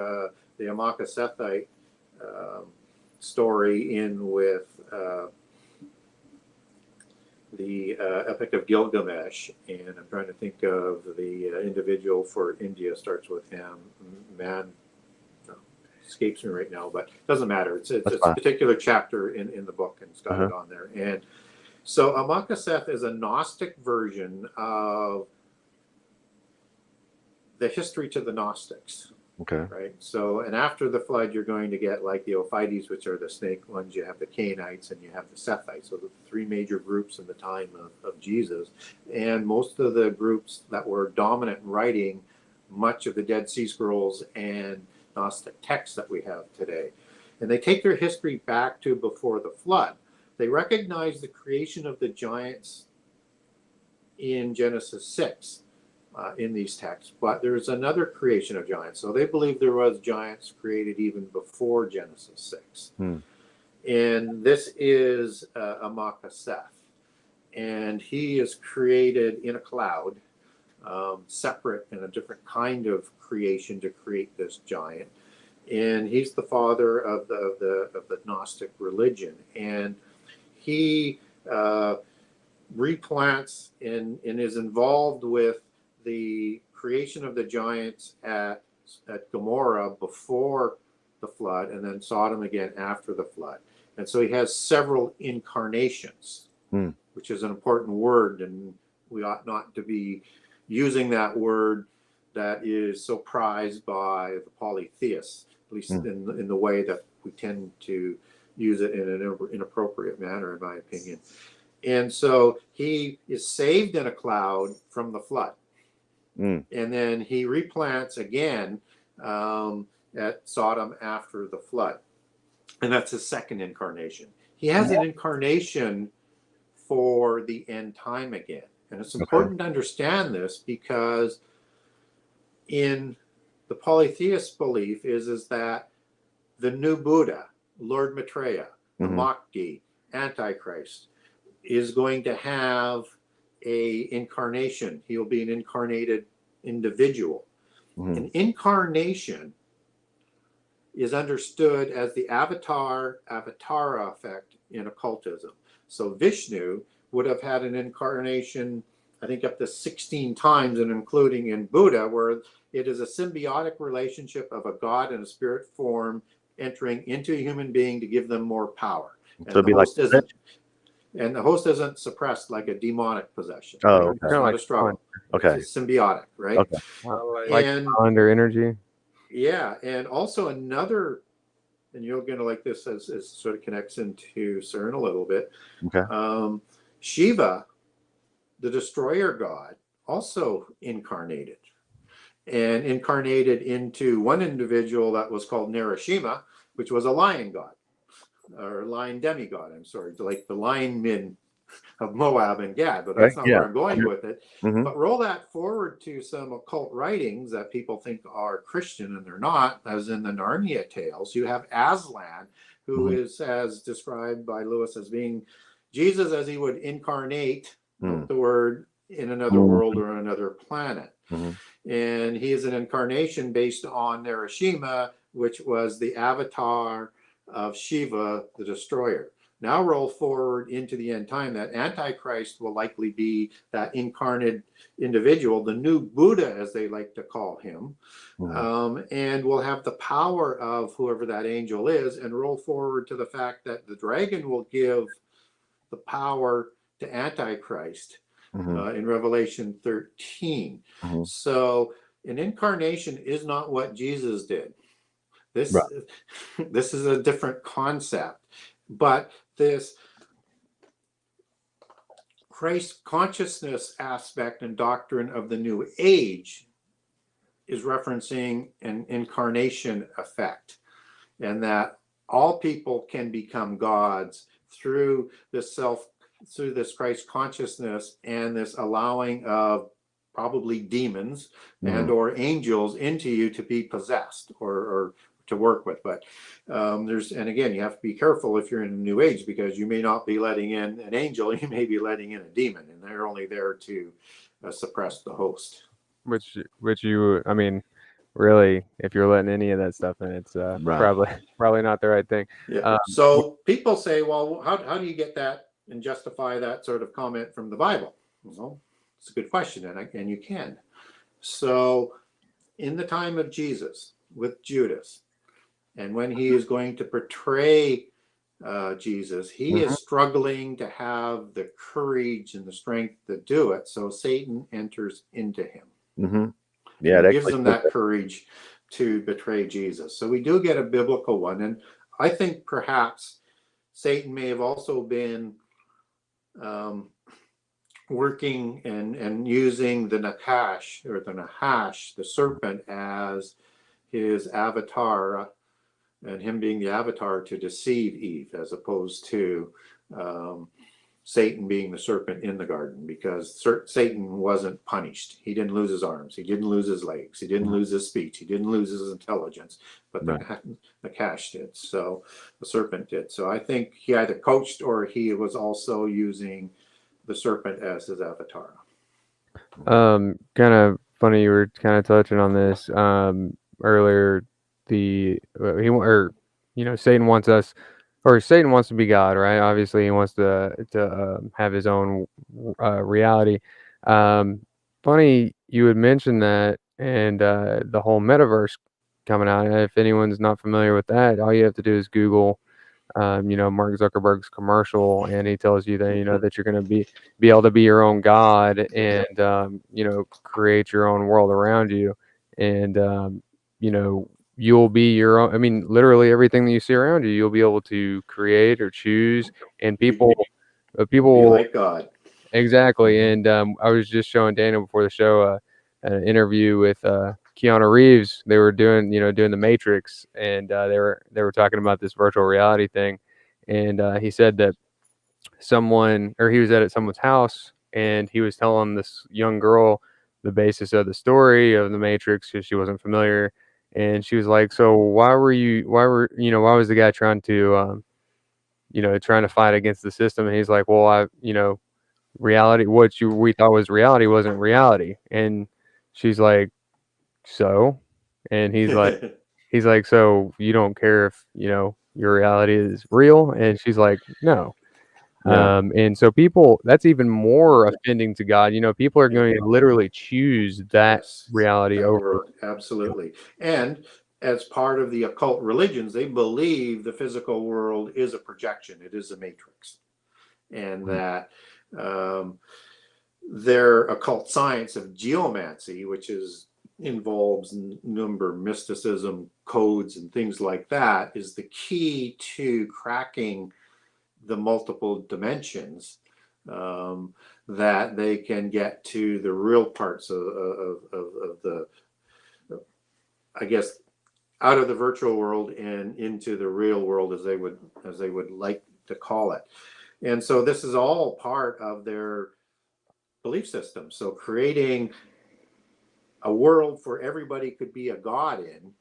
Imakasethite story in with the Epic of Gilgamesh, and I'm trying to think of the individual for India. Starts with him. Man, escapes me right now, but it doesn't matter. It's a particular chapter in the book, and it's got it on there. And so Amakaseth is a Gnostic version of the history to the Gnostics. Okay. Right. So, and after the flood, you're going to get like the Ophites, which are the snake ones. You have the Cainites and you have the Sethites. So the three major groups in the time of Jesus. And most of the groups that were dominant in writing much of the Dead Sea Scrolls and Gnostic texts that we have today. And they take their history back to before the flood. They recognize the creation of the giants in Genesis 6. In these texts, but there's another creation of giants. So they believe there was giants created even before Genesis 6. And this is Amakaseth. And he is created in a cloud, separate in a different kind of creation to create this giant. And he's the father of the Gnostic religion. And he replants and is involved with the creation of the giants at Gomorrah before the flood, and then Sodom again after the flood. And so he has several incarnations, which is an important word, and we ought not to be using that word that is so prized by the polytheists, at least in the way that we tend to use it in an inappropriate manner, in my opinion. And so he is saved in a cloud from the flood. And then he replants again at Sodom after the flood. And that's his second incarnation. He has an incarnation for the end time again. And it's important to understand this because in the polytheist belief is that the new Buddha, Lord Maitreya, the Mahdi, Antichrist, is going to have a incarnation. He'll be an incarnated individual. An incarnation is understood as the avatara effect in occultism. So Vishnu would have had an incarnation, I think up to 16 times, and including in Buddha, where it is a symbiotic relationship of a god and a spirit form entering into a human being to give them more power. And so it'd be like and the host isn't suppressed like a demonic possession. Oh, It's not a struggle. Okay. It's symbiotic, right? Okay. Like under energy. Yeah, and also another, and you're going to like this as sort of connects into CERN a little bit. Okay. Shiva, the destroyer god, also incarnated. And incarnated into one individual that was called Narashima, which was a lion god. Or lion demigod, I'm sorry, like the lion men of Moab and Gad, but that's not where I'm going with it. But roll that forward to some occult writings that people think are Christian and they're not, as in the Narnia tales. You have Aslan, who is as described by Lewis as being Jesus as he would incarnate the word in another world or another planet. And he is an incarnation based on Narashima, which was the avatar of Shiva, the destroyer. Now roll forward into the end time. That Antichrist will likely be that incarnate individual, the new Buddha, as they like to call him, and will have the power of whoever that angel is. And roll forward to the fact that the dragon will give the power to Antichrist in Revelation 13. So An incarnation is not what Jesus did. This Right. this is a different concept, but this Christ consciousness aspect and doctrine of the New Age is referencing an incarnation effect, and that all people can become gods through this Christ consciousness and this allowing of probably demons and or angels into you to be possessed or to work with. But and again, you have to be careful if you're in a New Age, because you may not be letting in an angel, you may be letting in a demon, and they're only there to suppress the host. Which you, I mean, really, if you're letting any of that stuff in, it's probably not the right thing. Yeah. So people say, well, how do you get that and justify that sort of comment from the Bible? Well, it's a good question, and you can. So in the time of Jesus with Judas, and when he is going to portray Jesus, he is struggling to have the courage and the strength to do it. So Satan enters into him. Yeah, and gives him that courage to betray Jesus. So we do get a biblical one, and I think perhaps Satan may have also been working and using the Nakash or the Nahash, the serpent, as his avatar, and him being the avatar to deceive Eve, as opposed to Satan being the serpent in the garden, because Satan wasn't punished. He didn't lose his arms. He didn't lose his legs. He didn't lose his speech. He didn't lose his intelligence. But the Nakash did. So the serpent did. So I think he either coached or he was also using the serpent as his avatar. Kind of funny you were kind of touching on this earlier. Satan wants us, or Satan wants to be God, right? Obviously, he wants to have his own reality. Funny you would mention that, and the whole metaverse coming out. If anyone's not familiar with that, all you have to do is Google, Mark Zuckerberg's commercial, and he tells you that that you're going to be able to be your own God and create your own world around you, and you'll be your own. I mean, literally everything that you see around you, you'll be able to create or choose. And people Be like God. Exactly. And I was just showing Daniel before the show an interview with Keanu Reeves. They were doing the Matrix, and they were talking about this virtual reality thing. And he said that he was at someone's house, and he was telling this young girl the basis of the story of the Matrix, because she wasn't familiar. And she was like, so why was the guy trying to fight against the system? And he's like, well, reality, we thought was reality wasn't reality. And she's like, so? And he's like, so you don't care if your reality is real? And she's like, no. And so that's even more offending to God. People are going to literally choose that reality over. Absolutely. And as part of the occult religions, they believe the physical world is a projection. It is a matrix. And that their occult science of geomancy, which involves number mysticism, codes, and things like that, is the key to cracking the multiple dimensions, that they can get to the real parts of the, I guess, out of the virtual world and into the real world, as they would like to call it. And so this is all part of their belief system. So creating a world for everybody could be a god in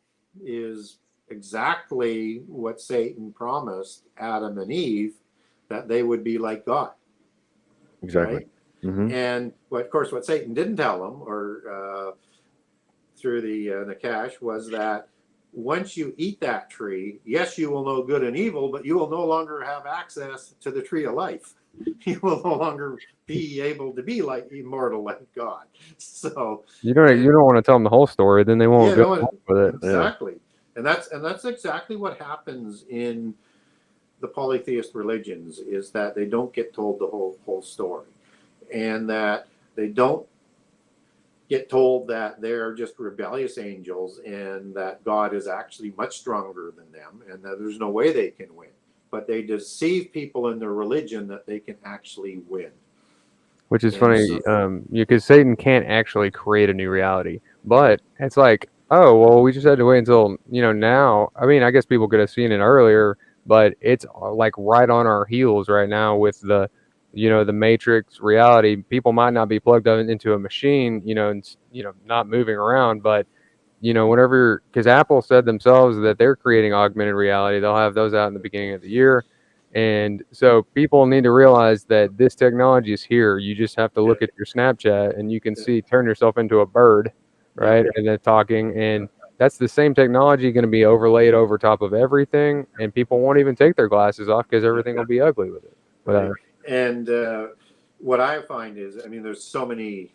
is exactly what Satan promised Adam and Eve, that they would be like God. Exactly. Right? And of course, what Satan didn't tell them, or through the cache, was that once you eat that tree, yes, you will know good and evil, but you will no longer have access to the tree of life. You will no longer be able to be like immortal like God. So you don't want to tell them the whole story, then they won't go with it. Exactly. And that's exactly what happens in the polytheist religions, is that they don't get told the whole story, and that they don't get told that they're just rebellious angels and that God is actually much stronger than them and that there's no way they can win. But they deceive people in their religion that they can actually win. Which is And funny, so, because Satan can't actually create a new reality. But it's like, oh, well, we just had to wait until, now. I mean, I guess people could have seen it earlier, but it's like right on our heels right now with the, the Matrix reality. People might not be plugged into a machine, and, not moving around, but, whenever, because Apple said themselves that they're creating augmented reality, they'll have those out in the beginning of the year. And so people need to realize that this technology is here. You just have to look at your Snapchat and you can see, turn yourself into a bird, right? And then talking. And that's the same technology going to be overlaid over top of everything. And people won't even take their glasses off because everything will be ugly with it. right. And what I find is, I mean, there's so many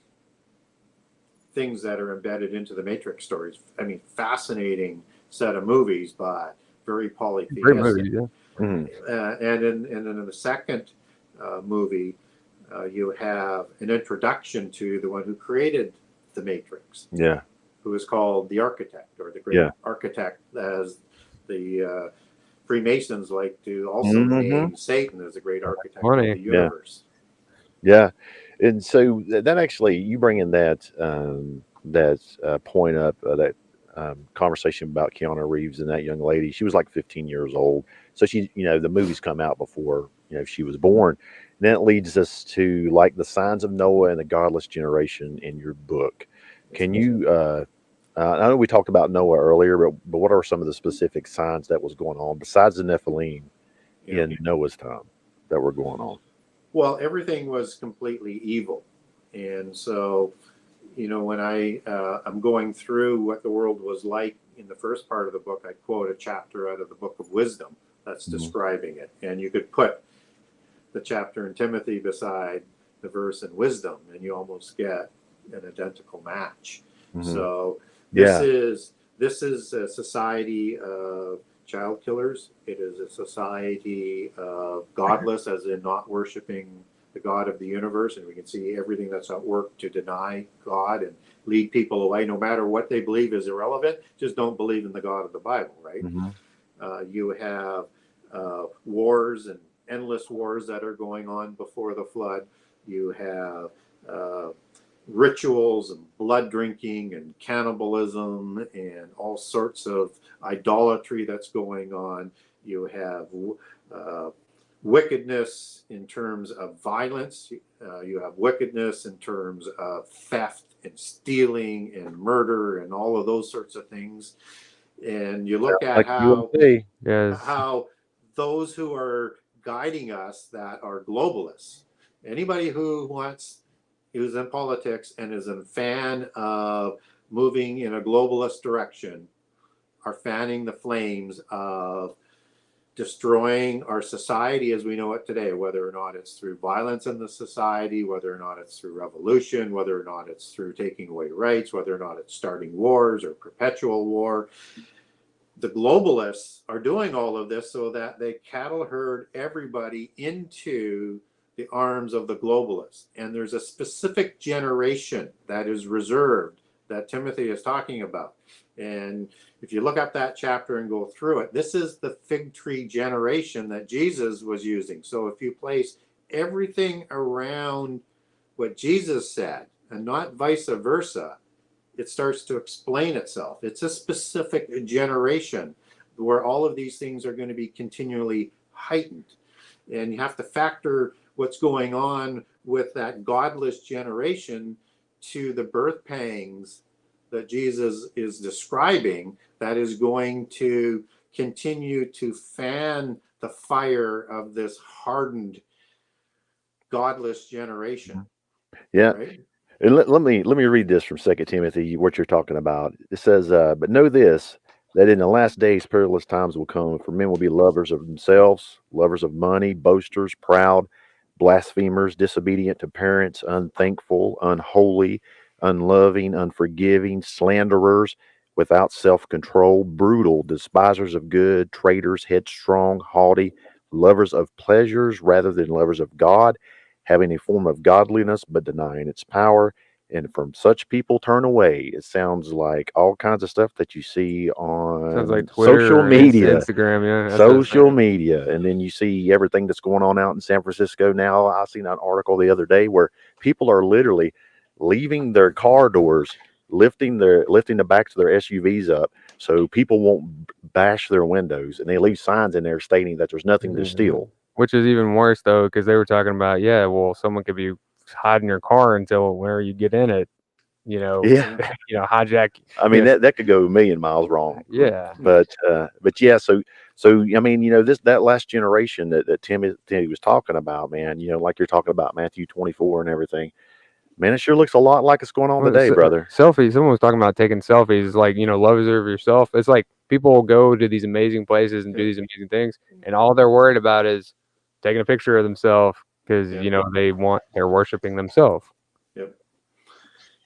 things that are embedded into the Matrix stories. I mean, fascinating set of movies, but very polytheistic. Great movie, yeah. And then in the second movie, you have an introduction to the one who created the Matrix. Yeah. Who is called the architect or the great architect, as the Freemasons like to also name Satan as the great architect of the universe. Yeah. And so that actually, you bring in that point up, that conversation about Keanu Reeves and that young lady. She was like 15 years old. So she, the movies come out before, she was born. And then it leads us to like the signs of Noah and the godless generation in your book. Can you, I know we talked about Noah earlier, but what are some of the specific signs that was going on besides the Nephilim in Noah's time that were going on? Well, everything was completely evil. And so, when I'm going through what the world was like in the first part of the book, I quote a chapter out of the Book of Wisdom that's describing it. And you could put the chapter in Timothy beside the verse in Wisdom, and you almost get an identical match. So this is a society of child killers. It is a society of godless, as in not worshiping the God of the universe. And we can see everything that's at work to deny God and lead people away. No matter what they believe is irrelevant, just don't believe in the God of the Bible, right? You have wars and endless wars that are going on before the flood. You have rituals and blood drinking and cannibalism and all sorts of idolatry that's going on. You have wickedness in terms of violence. You have wickedness in terms of theft and stealing and murder and all of those sorts of things. And you look at how those who are guiding us that are globalists, anybody who's in politics and is a fan of moving in a globalist direction, are fanning the flames of destroying our society as we know it today, whether or not it's through violence in the society, whether or not it's through revolution, whether or not it's through taking away rights, whether or not it's starting wars or perpetual war. The globalists are doing all of this so that they cattle herd everybody into the arms of the globalists. And there's a specific generation that is reserved that Timothy is talking about. And if you look up that chapter and go through it, this is the fig tree generation that Jesus was using. So if you place everything around what Jesus said and not vice versa, it starts to explain itself. It's a specific generation where all of these things are going to be continually heightened. And you have to factor what's going on with that godless generation to the birth pangs that Jesus is describing, that is going to continue to fan the fire of this hardened, godless generation. Yeah. Right? And let me read this from 2 Timothy, what you're talking about. It says, but know this, that in the last days perilous times will come, for men will be lovers of themselves, lovers of money, boasters, proud, blasphemers, disobedient to parents, unthankful, unholy, unloving, unforgiving, slanderers, without self-control, brutal, despisers of good, traitors, headstrong, haughty, lovers of pleasures rather than lovers of God, having a form of godliness but denying its power. And from such people turn away. It sounds like all kinds of stuff that you see on Sounds like Twitter, social or media. Instagram. Yeah, that's Social media, and then you see everything that's going on out in San Francisco now. I seen an article the other day where people are literally leaving their car doors, lifting the backs of their SUVs up so people won't bash their windows, and they leave signs in there stating that there's nothing to steal. Which is even worse though, because they were talking about, yeah, well, someone could be hiding your car until whenever you get in it, Yeah. hijack. I mean, that could go a million miles wrong. Yeah. But yeah, so I mean, that last generation that Timmy was talking about, man, like you're talking about Matthew 24 and everything, man, it sure looks a lot like it's going on Well, today, brother. Selfies. Someone was talking about taking selfies. It's like, love is of yourself. It's like people go to these amazing places and do these amazing things, and all they're worried about is taking a picture of themselves because they're worshiping themselves. Yep.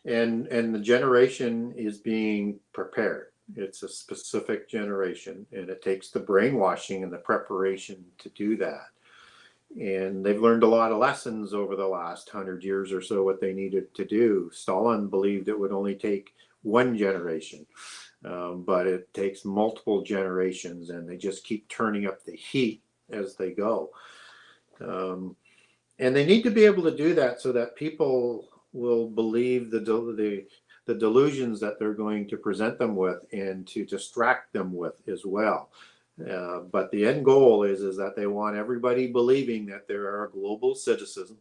And the generation is being prepared. It's a specific generation, and it takes the brainwashing and the preparation to do that. And they've learned a lot of lessons over the last 100 years or so, what they needed to do. Stalin believed it would only take one generation, but it takes multiple generations, and they just keep turning up the heat as they go. And they need to be able to do that so that people will believe the delusions that they're going to present them with and to distract them with as well. But the end goal is that they want everybody believing that there are global citizens,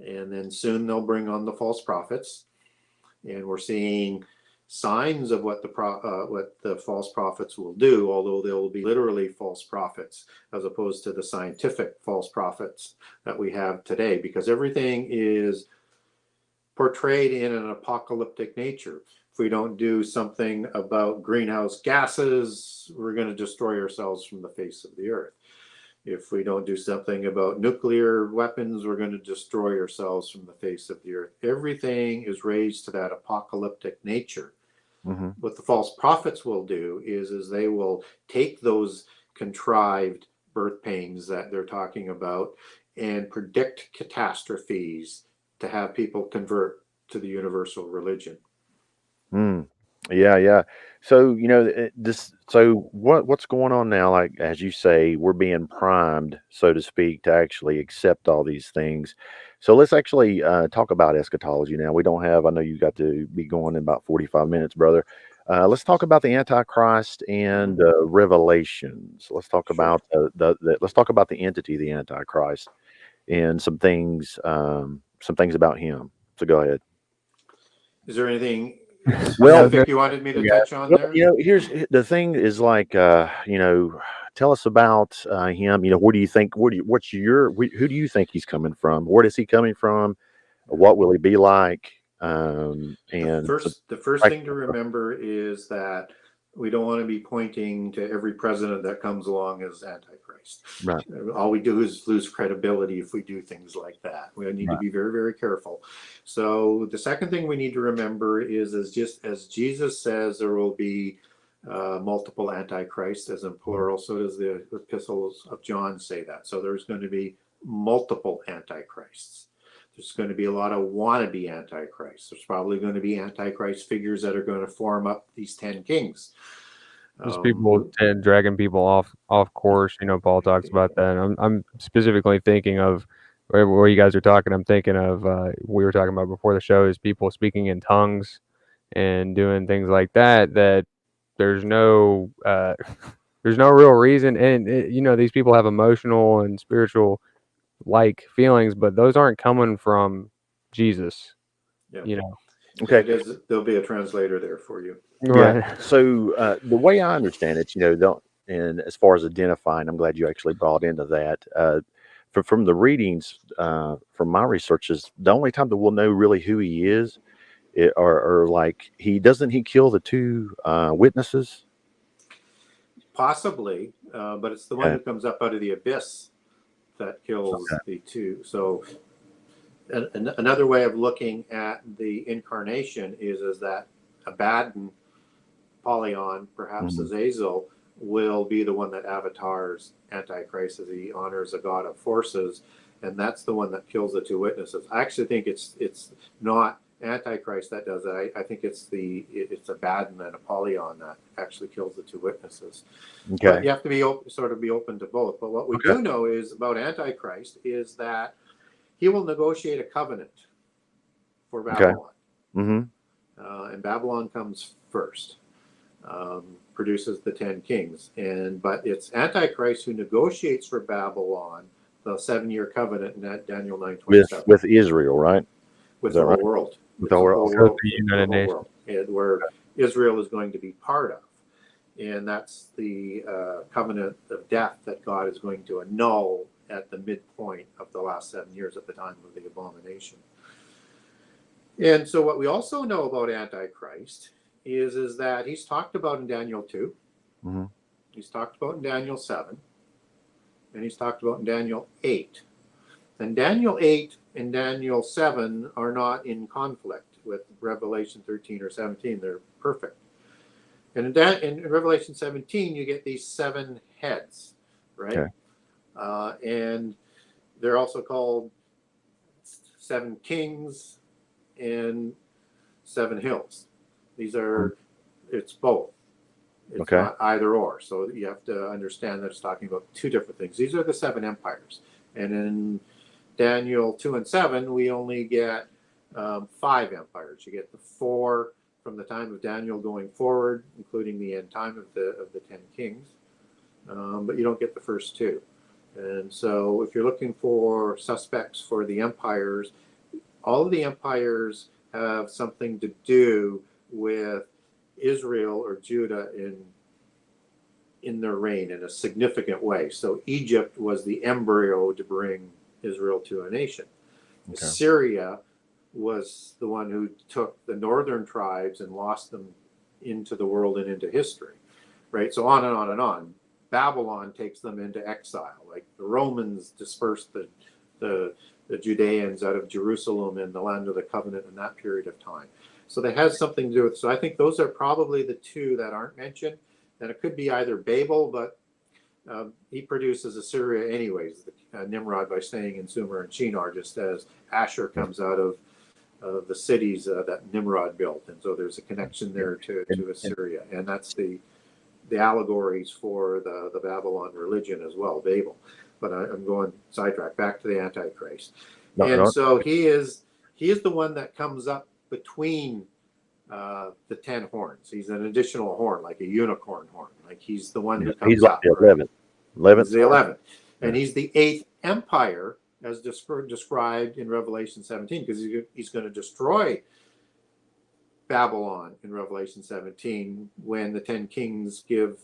and then soon they'll bring on the false prophets, and we're seeing signs of what the false prophets will do, although they will be literally false prophets as opposed to the scientific false prophets that we have today, because everything is portrayed in an apocalyptic nature. If we don't do something about greenhouse gases, we're going to destroy ourselves from the face of the earth. If we don't do something about nuclear weapons, we're going to destroy ourselves from the face of the earth. Everything is raised to that apocalyptic nature. Mm-hmm. What the false prophets will do is they will take those contrived birth pains that they're talking about and predict catastrophes to have people convert to the universal religion. Yeah. So what's going on now? Like, as you say, we're being primed, so to speak, to actually accept all these things. So let's actually talk about eschatology now. I know you got to be going in about 45 minutes, brother. Let's talk about the Antichrist and Revelations. Let's talk about let's talk about the entity, the Antichrist, and some things about him. So go ahead. Is there anything Well, specific you wanted me to touch on there? Here's the thing: is like, tell us about him. Where do you think? Who do you think he's coming from? Where is he coming from? What will he be like? And the first thing to remember is that we don't want to be pointing to every president that comes along as Antichrist. Right. All we do is lose credibility if we do things like that. We need to be very, very careful. So the second thing we need to remember is just as Jesus says, there will be multiple Antichrists, as in plural, so does the epistles of John say that. So there's going to be multiple Antichrists. There's going to be a lot of wannabe Antichrists. There's probably going to be Antichrist figures that are going to form up these 10 kings. Just people dragging people off course. Paul talks about that. I'm specifically thinking of where you guys are talking. I'm thinking of we were talking about before the show is people speaking in tongues and doing things like that. That there's no there's no real reason, and these people have emotional and spiritual feelings, but those aren't coming from Jesus. Yeah. Okay. There'll be a translator there for you. Right. Yeah. So the way I understand it, and as far as identifying, I'm glad you actually brought into that. From the readings, from my researches, the only time that we'll know really who he is, or like he kill the two witnesses? Possibly, but it's the one who comes up out of the abyss that kills the two. So another way of looking at the incarnation is that Abaddon, Apollyon, perhaps Azazel, will be the one that avatars Antichrist as he honors a god of forces, and that's the one that kills the two witnesses. I actually think it's not Antichrist that does it. I think it's Abaddon and Apollyon that actually kills the two witnesses. Okay. But you have to be open to both. But what we do know is about Antichrist is that he will negotiate a covenant for Babylon. Mm-hmm. And Babylon comes first, produces the 10 kings. But it's Antichrist who negotiates for Babylon the 7-year covenant in that Daniel 9:27. With Israel, right? With the whole world. With the whole world. So the United Nations. And where Israel is going to be part of. And that's the covenant of death that God is going to annul at the midpoint of the last 7 years at the time of the abomination. And so what we also know about Antichrist is that he's talked about in Daniel 2. Mm-hmm. He's talked about in Daniel 7. And he's talked about in Daniel 8. And Daniel 8 and Daniel 7 are not in conflict with Revelation 13 or 17. They're perfect. And in Revelation 17, you get these 7 heads, right? Okay. And they're also called 7 kings and 7 hills. It's both. It's not either or. So you have to understand that it's talking about 2 different things. These are the 7 empires. And in Daniel 2 and 7, we only get 5 empires. You get the 4 from the time of Daniel going forward, including the end time of the 10 kings. But you don't get the first 2. And so if you're looking for suspects for the empires, all of the empires have something to do with Israel or Judah in their reign in a significant way. So Egypt was the embryo to bring Israel to a nation. Okay. Syria was the one who took the northern tribes and lost them into the world and into history, right? So on and on and on. Babylon takes them into exile. Like the Romans dispersed the Judeans out of Jerusalem and the land of the covenant in that period of time. So that has something to do with, so I think those are probably the 2 that aren't mentioned. And it could be either Babel, but he produces Assyria anyways, Nimrod, by staying in Sumer and Shinar, just as Asher comes out of the cities that Nimrod built. And so there's a connection there to Assyria. And that's the allegories for the Babylon religion as well, Babel. But I'm going sidetrack back to the Antichrist. So he is the one that comes up between the 10 horns. He's an additional horn, like a unicorn horn. Like he's the one who comes he's like up. The 11th. He's the 11th. And he's the 8th empire, as described in Revelation 17, because he's going to destroy Babylon in Revelation 17 when the 10 kings give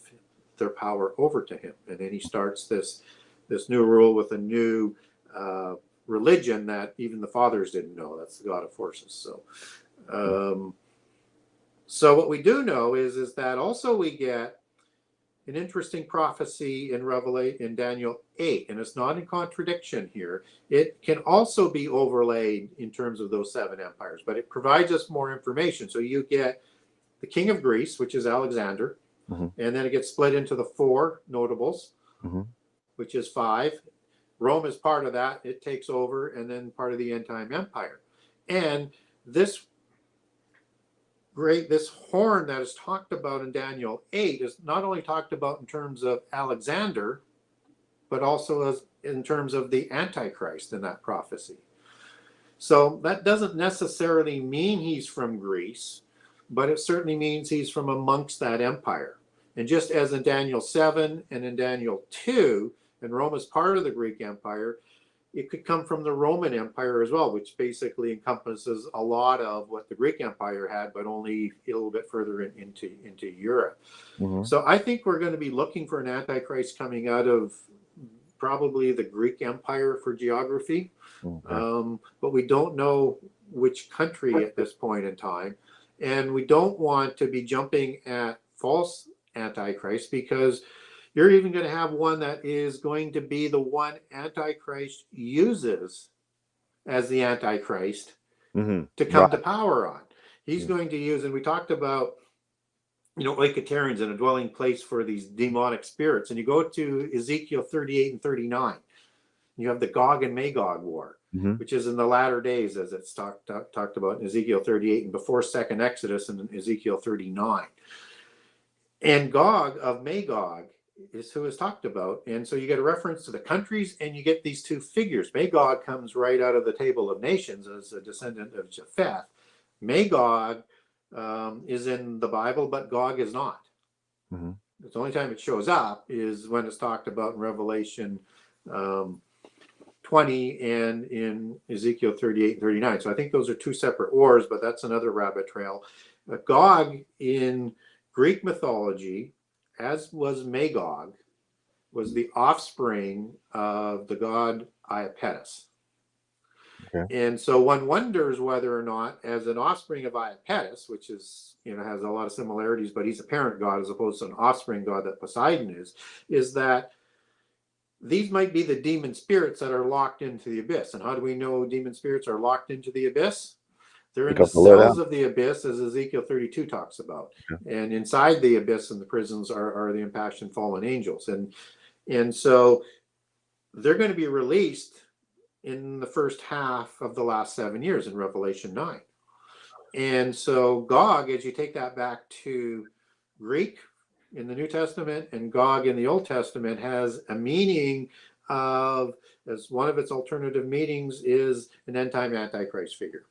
their power over to him. And then he starts this new rule with a new religion that even the fathers didn't know. That's the God of forces. So what we do know is that also we get an interesting prophecy in Daniel 8, and it's not in contradiction here. It can also be overlaid in terms of those 7 empires, but it provides us more information. So you get the king of Greece, which is Alexander, and then it gets split into the 4 notables, which is 5. Rome is part of that. It takes over, and then part of the end time empire. And this horn that is talked about in Daniel 8 is not only talked about in terms of Alexander, but also in terms of the Antichrist in that prophecy. So that doesn't necessarily mean he's from Greece, but it certainly means he's from amongst that empire. And just as in Daniel 7 and in Daniel 2, and Rome is part of the Greek Empire, it could come from the Roman Empire as well, which basically encompasses a lot of what the Greek Empire had, but only a little bit further into Europe. So I think we're going to be looking for an Antichrist coming out of probably the Greek Empire for geography, but we don't know which country at this point in time. And we don't want to be jumping at false Antichrist, because you're even going to have one that is going to be the one Antichrist uses as the Antichrist to come to power on. He's going to use, and we talked about, Oikotarians and a dwelling place for these demonic spirits. And you go to Ezekiel 38 and 39, you have the Gog and Magog war. which is in the latter days, as it's talked about in Ezekiel 38 and before second Exodus and Ezekiel 39. And Gog of Magog is who is talked about. And so you get a reference to the countries and you get these two figures. Magog comes right out of the Table of Nations as a descendant of Japheth. Magog is in the Bible, but Gog is not. Mm-hmm. The only time it shows up is when it's talked about in Revelation 20 and in Ezekiel 38 and 39. So I think those are two separate wars, but that's another rabbit trail. Gog in Greek mythology, as was Magog, was the offspring of the god Iapetus. Okay. And so one wonders whether or not, as an offspring of Iapetus, which is, has a lot of similarities, but he's a parent god as opposed to an offspring god that Poseidon is that these might be the demon spirits that are locked into the abyss. And how do we know demon spirits are locked into the abyss? They're in the cells of the abyss, as Ezekiel 32 talks about. Yeah. And inside the abyss and the prisons are the impassioned fallen angels. And so they're going to be released in the first half of the last 7 years in Revelation 9. And so Gog, as you take that back to Greek in the New Testament and Gog in the Old Testament, has a meaning of, as one of its alternative meanings is an end-time Antichrist figure.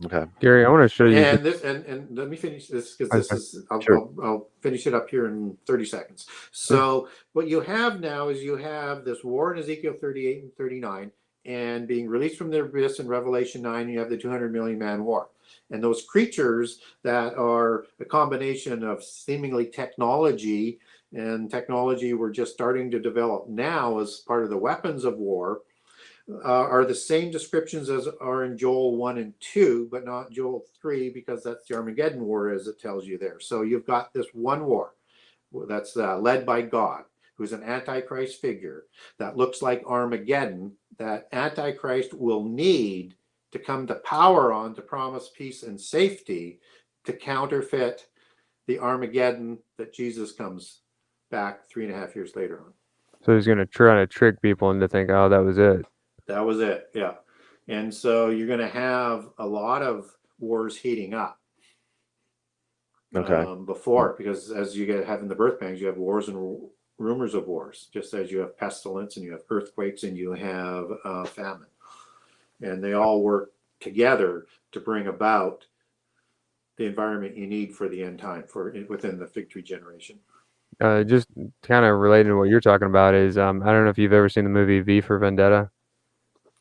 Okay, Gary, I want to show you. And this, and let me finish this because this is. I'll finish it up here in 30 seconds. So what you have now is you have this war in Ezekiel 38 and 39, and being released from the abyss in Revelation 9. You have the 200 million man war, and those creatures that are a combination of seemingly technology and technology we're just starting to develop now as part of the weapons of war. Are the same descriptions as are in Joel 1 and 2, but not Joel 3, because that's the Armageddon war, as it tells you there. So you've got this one war that's led by God, who's an Antichrist figure that looks like Armageddon, that Antichrist will need to come to power on to promise peace and safety to counterfeit the Armageddon that Jesus comes back 3.5 years later on. So he's going to try to trick people into thinking, oh, that was it. That was it, yeah. And so you're going to have a lot of wars heating up. Okay. Before, because as you get having the birth pangs, you have wars and rumors of wars, just as you have pestilence and you have earthquakes and you have famine. And they all work together to bring about the environment you need for the end time, within the fig tree generation. Just kind of related to what you're talking about is, I don't know if you've ever seen the movie V for Vendetta.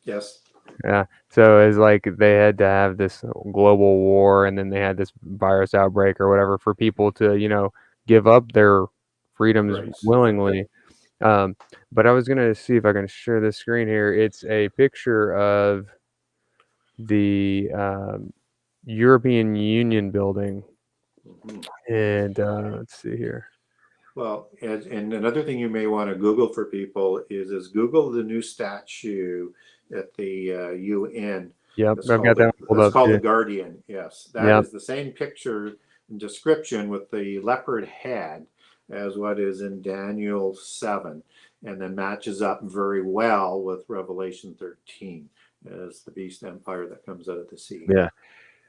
Yes. Yeah. So it's like they had to have this global war, and then they had this virus outbreak or whatever for people to, give up their freedoms willingly. But I was going to see if I can share this screen here. It's a picture of the European Union building. And let's see here. Well, and another thing you may want to Google for people is Google the new statue at the UN. Yep, I've got that pulled up. It's called the Guardian. Yes, that is the same picture and description with the leopard head as what is in Daniel 7, and then matches up very well with Revelation 13 as the beast empire that comes out of the sea. Yeah,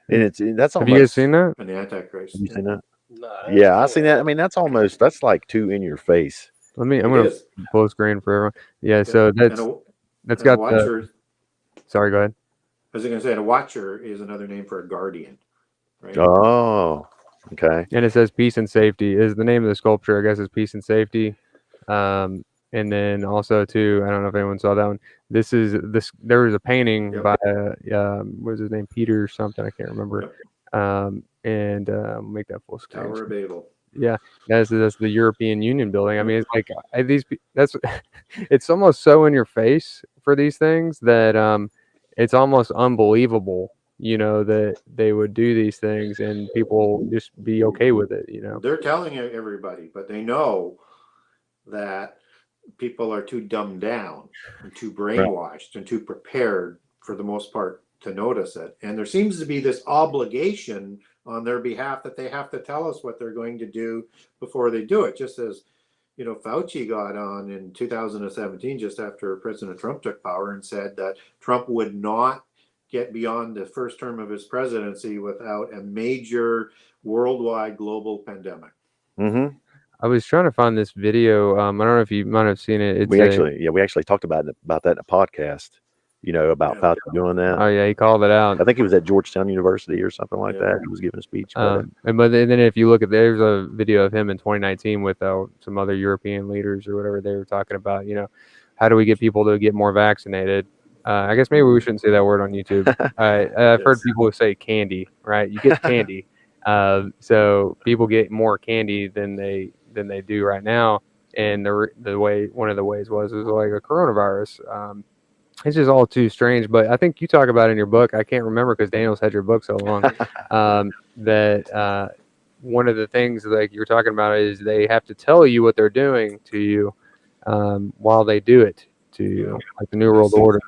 and that's almost. Have you guys seen that? And the Antichrist. Have you seen that? No, Yeah, I seen that. I mean, that's like too in your face. I'm going to full screen for everyone. Yeah, so that's got the. Sorry, go ahead. I was going to say, a watcher is another name for a guardian, right? Oh, okay. And it says peace and safety is the name of the sculpture. I guess is peace and safety. And then also too, I don't know if anyone saw that one. There was a painting by what was his name, Peter or something, I can't remember. And make that full screen. Tower of Babel. Yeah, that's the European Union building. I mean, it's like it's almost so in your face for these things that it's almost unbelievable, that they would do these things and people just be okay with it, They're telling everybody, but they know that people are too dumbed down and too brainwashed and too prepared for the most part to notice it. And there seems to be this obligation on their behalf that they have to tell us what they're going to do before they do it. Just as Fauci got on in 2017, just after President Trump took power, and said that Trump would not get beyond the first term of his presidency without a major worldwide global pandemic. Mm-hmm. I was trying to find this video. I don't know if you might have seen it. It's We actually talked about that in a podcast. About Yeah. Fauci doing that. Oh yeah, he called it out. I think he was at Georgetown University or something like Yeah. that. He was giving a speech. But Then if you look at, there's a video of him in 2019 with some other European leaders or whatever. They were talking about, how do we get people to get more vaccinated? I guess maybe we shouldn't say that word on YouTube. I've heard Yes. people say candy, right? You get candy. So people get more candy than they do right now. And one of the ways was like a coronavirus. It's just all too strange. But I think you talk about it in your book. I can't remember because Daniel's had your book so long. That one of the things like you're talking about is they have to tell you what they're doing to you while they do it to you, like the New World Order.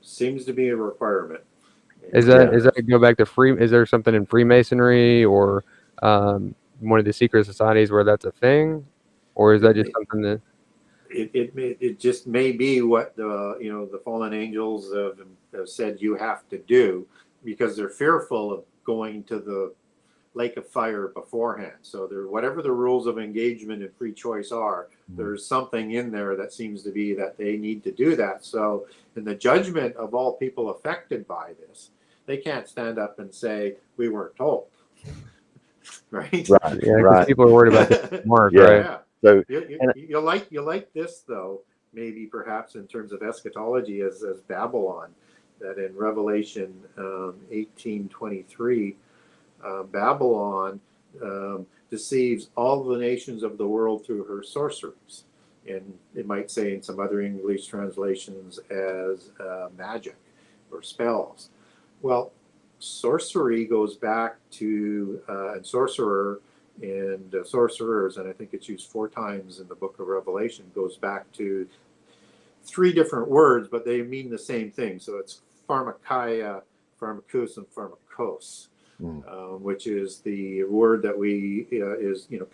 Seems to be a requirement. Is that go back to is there something in Freemasonry or one of the secret societies where that's a thing, or is that just something that it just may be what the fallen angels have said you have to do, because they're fearful of going to the lake of fire beforehand. So whatever the rules of engagement and free choice are, there's something in there that seems to be that they need to do that. So in the judgment of all people affected by this, they can't stand up and say we weren't told. Right? Right. Yeah, Right. people are worried about the mark, Yeah. right? Yeah. So You like this though, maybe perhaps in terms of eschatology as Babylon, that in Revelation 18:23, Babylon deceives all the nations of the world through her sorceries, and it might say in some other English translations as magic or spells. Well, sorcery goes back to and sorcerer and sorcerers, and I think it's used 4 times in the book of Revelation, goes back to 3 different words, but they mean the same thing. So it's pharmakia, pharmakus, and pharmakos, which is the word that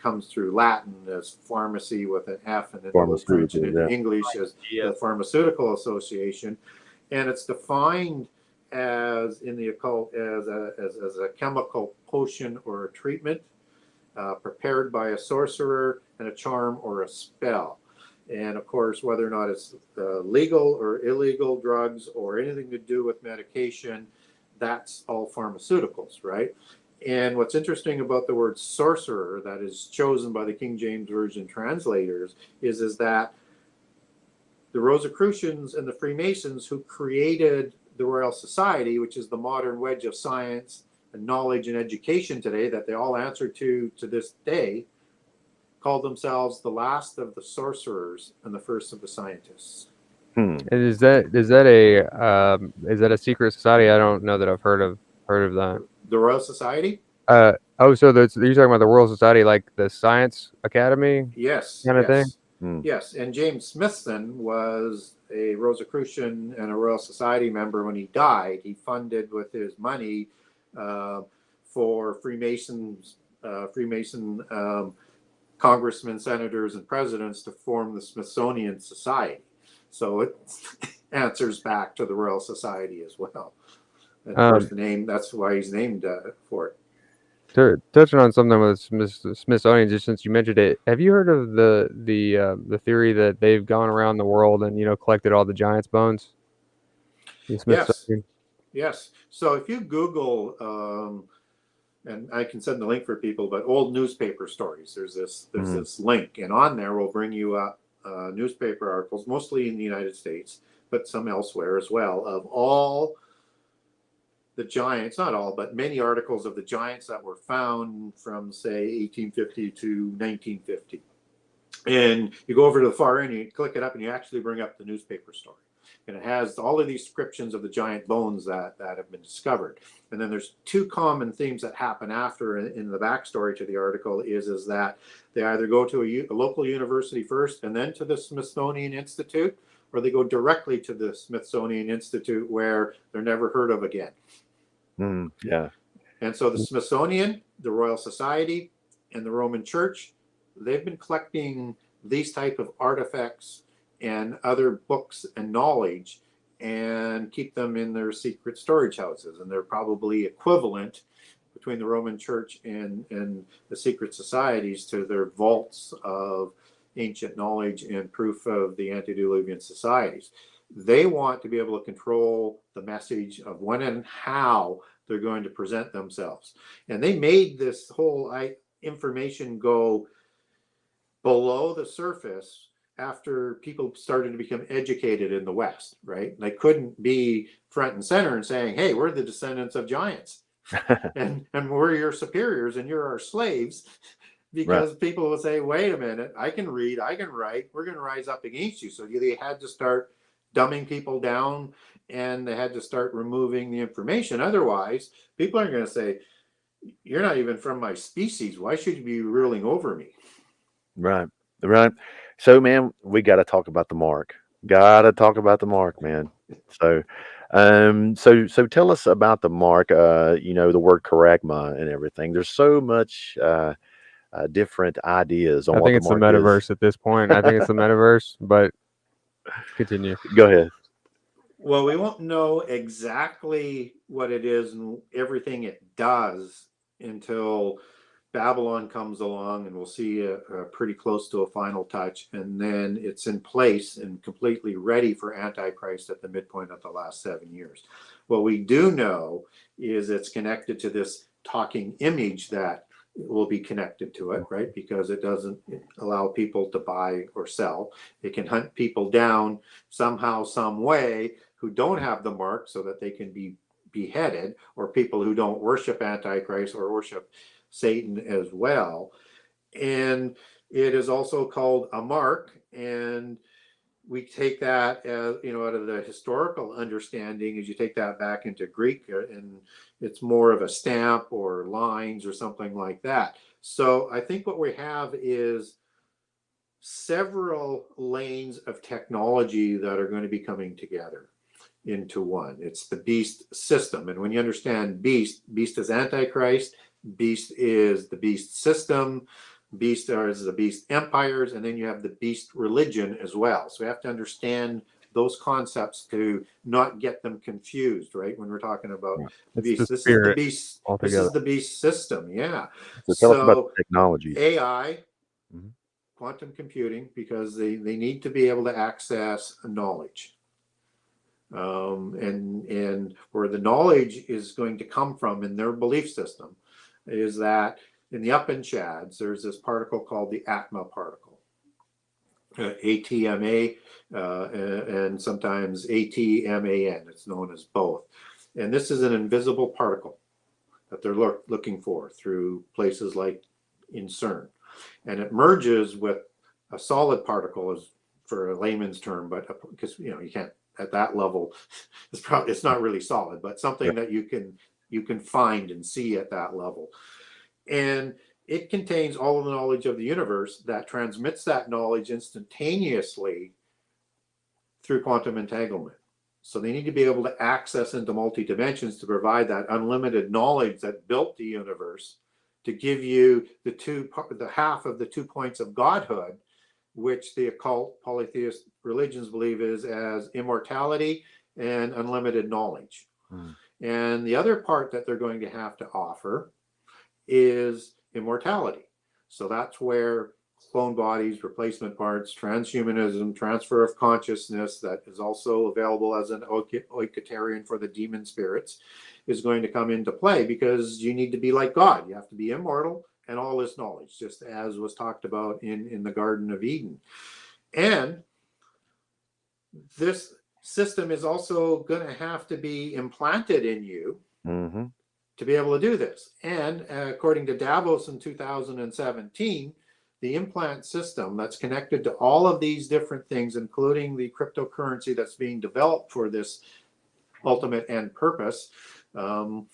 comes through Latin as pharmacy with an F, and then French and in English as the Pharmaceutical Association, and it's defined as in the occult as a chemical potion or a treatment prepared by a sorcerer and a charm or a spell. And of course, whether or not it's legal or illegal drugs or anything to do with medication, that's all pharmaceuticals, right? And what's interesting about the word sorcerer that is chosen by the King James Version translators is that the Rosicrucians and the Freemasons, who created the Royal Society, which is the modern wedge of science and knowledge and education today that they all answer to this day, called themselves the last of the sorcerers and the first of the scientists. And is that a secret society? I don't know that I've heard of that. The Royal Society? So you're talking about the Royal Society, like the Science Academy? Yes. Kind of thing? Yes. And James Smithson was a Rosicrucian and a Royal Society member when he died. He funded with his money for Freemason congressmen, senators, and presidents to form the Smithsonian Society. So it answers back to the Royal Society as well. And of course, that's why he's named for it. Touching on something with Smithsonian, just since you mentioned it, have you heard of the theory that they've gone around the world and collected all the giants' bones? Yes. So if you Google, and I can send the link for people, but old newspaper stories, there's this link, and on there will bring you up newspaper articles, mostly in the United States, but some elsewhere as well, of all the giants, not all, but many articles of the giants that were found from, say, 1850 to 1950. And you go over to the far end, you click it up, and you actually bring up the newspaper story. And it has all of these descriptions of the giant bones that have been discovered. And then there's 2 common themes that happen after in the backstory to the article is that they either go to a local university first and then to the Smithsonian Institute, or they go directly to the Smithsonian Institute where they're never heard of again. Yeah. And so the Smithsonian, the Royal Society, and the Roman Church, they've been collecting these type of artifacts and other books and knowledge and keep them in their secret storage houses. And they're probably equivalent between the Roman Church and the secret societies to their vaults of ancient knowledge and proof of the antediluvian societies. They want to be able to control the message of when and how they're going to present themselves. And they made this whole information go below the surface after people started to become educated in the West, right? They couldn't be front and center and saying, hey, we're the descendants of giants and we're your superiors and you're our slaves, because right. People will say, wait a minute, I can read, I can write, we're going to rise up against you. So they had to start dumbing people down, and they had to start removing the information. Otherwise, people are going to say, you're not even from my species. Why should you be ruling over me? Right. So, man, we got to talk about the mark. Man. So, so tell us about the mark. The word charagma and everything. There's so much different ideas on what the mark is. I think it's the metaverse at this point. I think it's the metaverse, but continue. Go ahead. Well, we won't know exactly what it is and everything it does until Babylon comes along, and we'll see a pretty close to a final touch, and then it's in place and completely ready for Antichrist at the midpoint of the last 7 years. What we do know is it's connected to this talking image that will be connected to it, right? Because it doesn't allow people to buy or sell. It can hunt people down somehow, some way, who don't have the mark so that they can be beheaded, or people who don't worship Antichrist or worship Satan as well. And it is also called a mark, and we take that as, out of the historical understanding, as you take that back into Greek, and it's more of a stamp or lines or something like that. So I think what we have is several lanes of technology that are going to be coming together into one. It's the beast system. And when you understand beast is Antichrist, beast is the beast system, beast is the beast empires, and then you have the beast religion as well. So we have to understand those concepts to not get them confused, right? When we're talking about the beast, this is the beast altogether. This is the beast system, yeah. So tell us about the technologies. AI, quantum computing, because they need to be able to access knowledge. And where the knowledge is going to come from in their belief system is that in the Upanishads, there's this particle called the Atma particle, ATMA, and sometimes ATMAN. It's known as both. And this is an invisible particle that they're looking for through places like in CERN. And it merges with a solid particle, is for a layman's term, but because you can't at that level, it's not really solid, but something that you can find and see at that level. And it contains all of the knowledge of the universe that transmits that knowledge instantaneously through quantum entanglement. So they need to be able to access into multi-dimensions to provide that unlimited knowledge that built the universe, to give you the half of the 2 points of godhood, which the occult polytheist religions believe is as immortality and unlimited knowledge. And the other part that they're going to have to offer is immortality. So that's where clone bodies, replacement parts, transhumanism, transfer of consciousness, that is also available as an oikotarian for the demon spirits, is going to come into play, because you need to be like God. You have to be immortal and all this knowledge, just as was talked about in the Garden of Eden. And this system is also going to have to be implanted in you to be able to do this. And according to Davos in 2017, the implant system that's connected to all of these different things, including the cryptocurrency that's being developed for this ultimate end purpose, will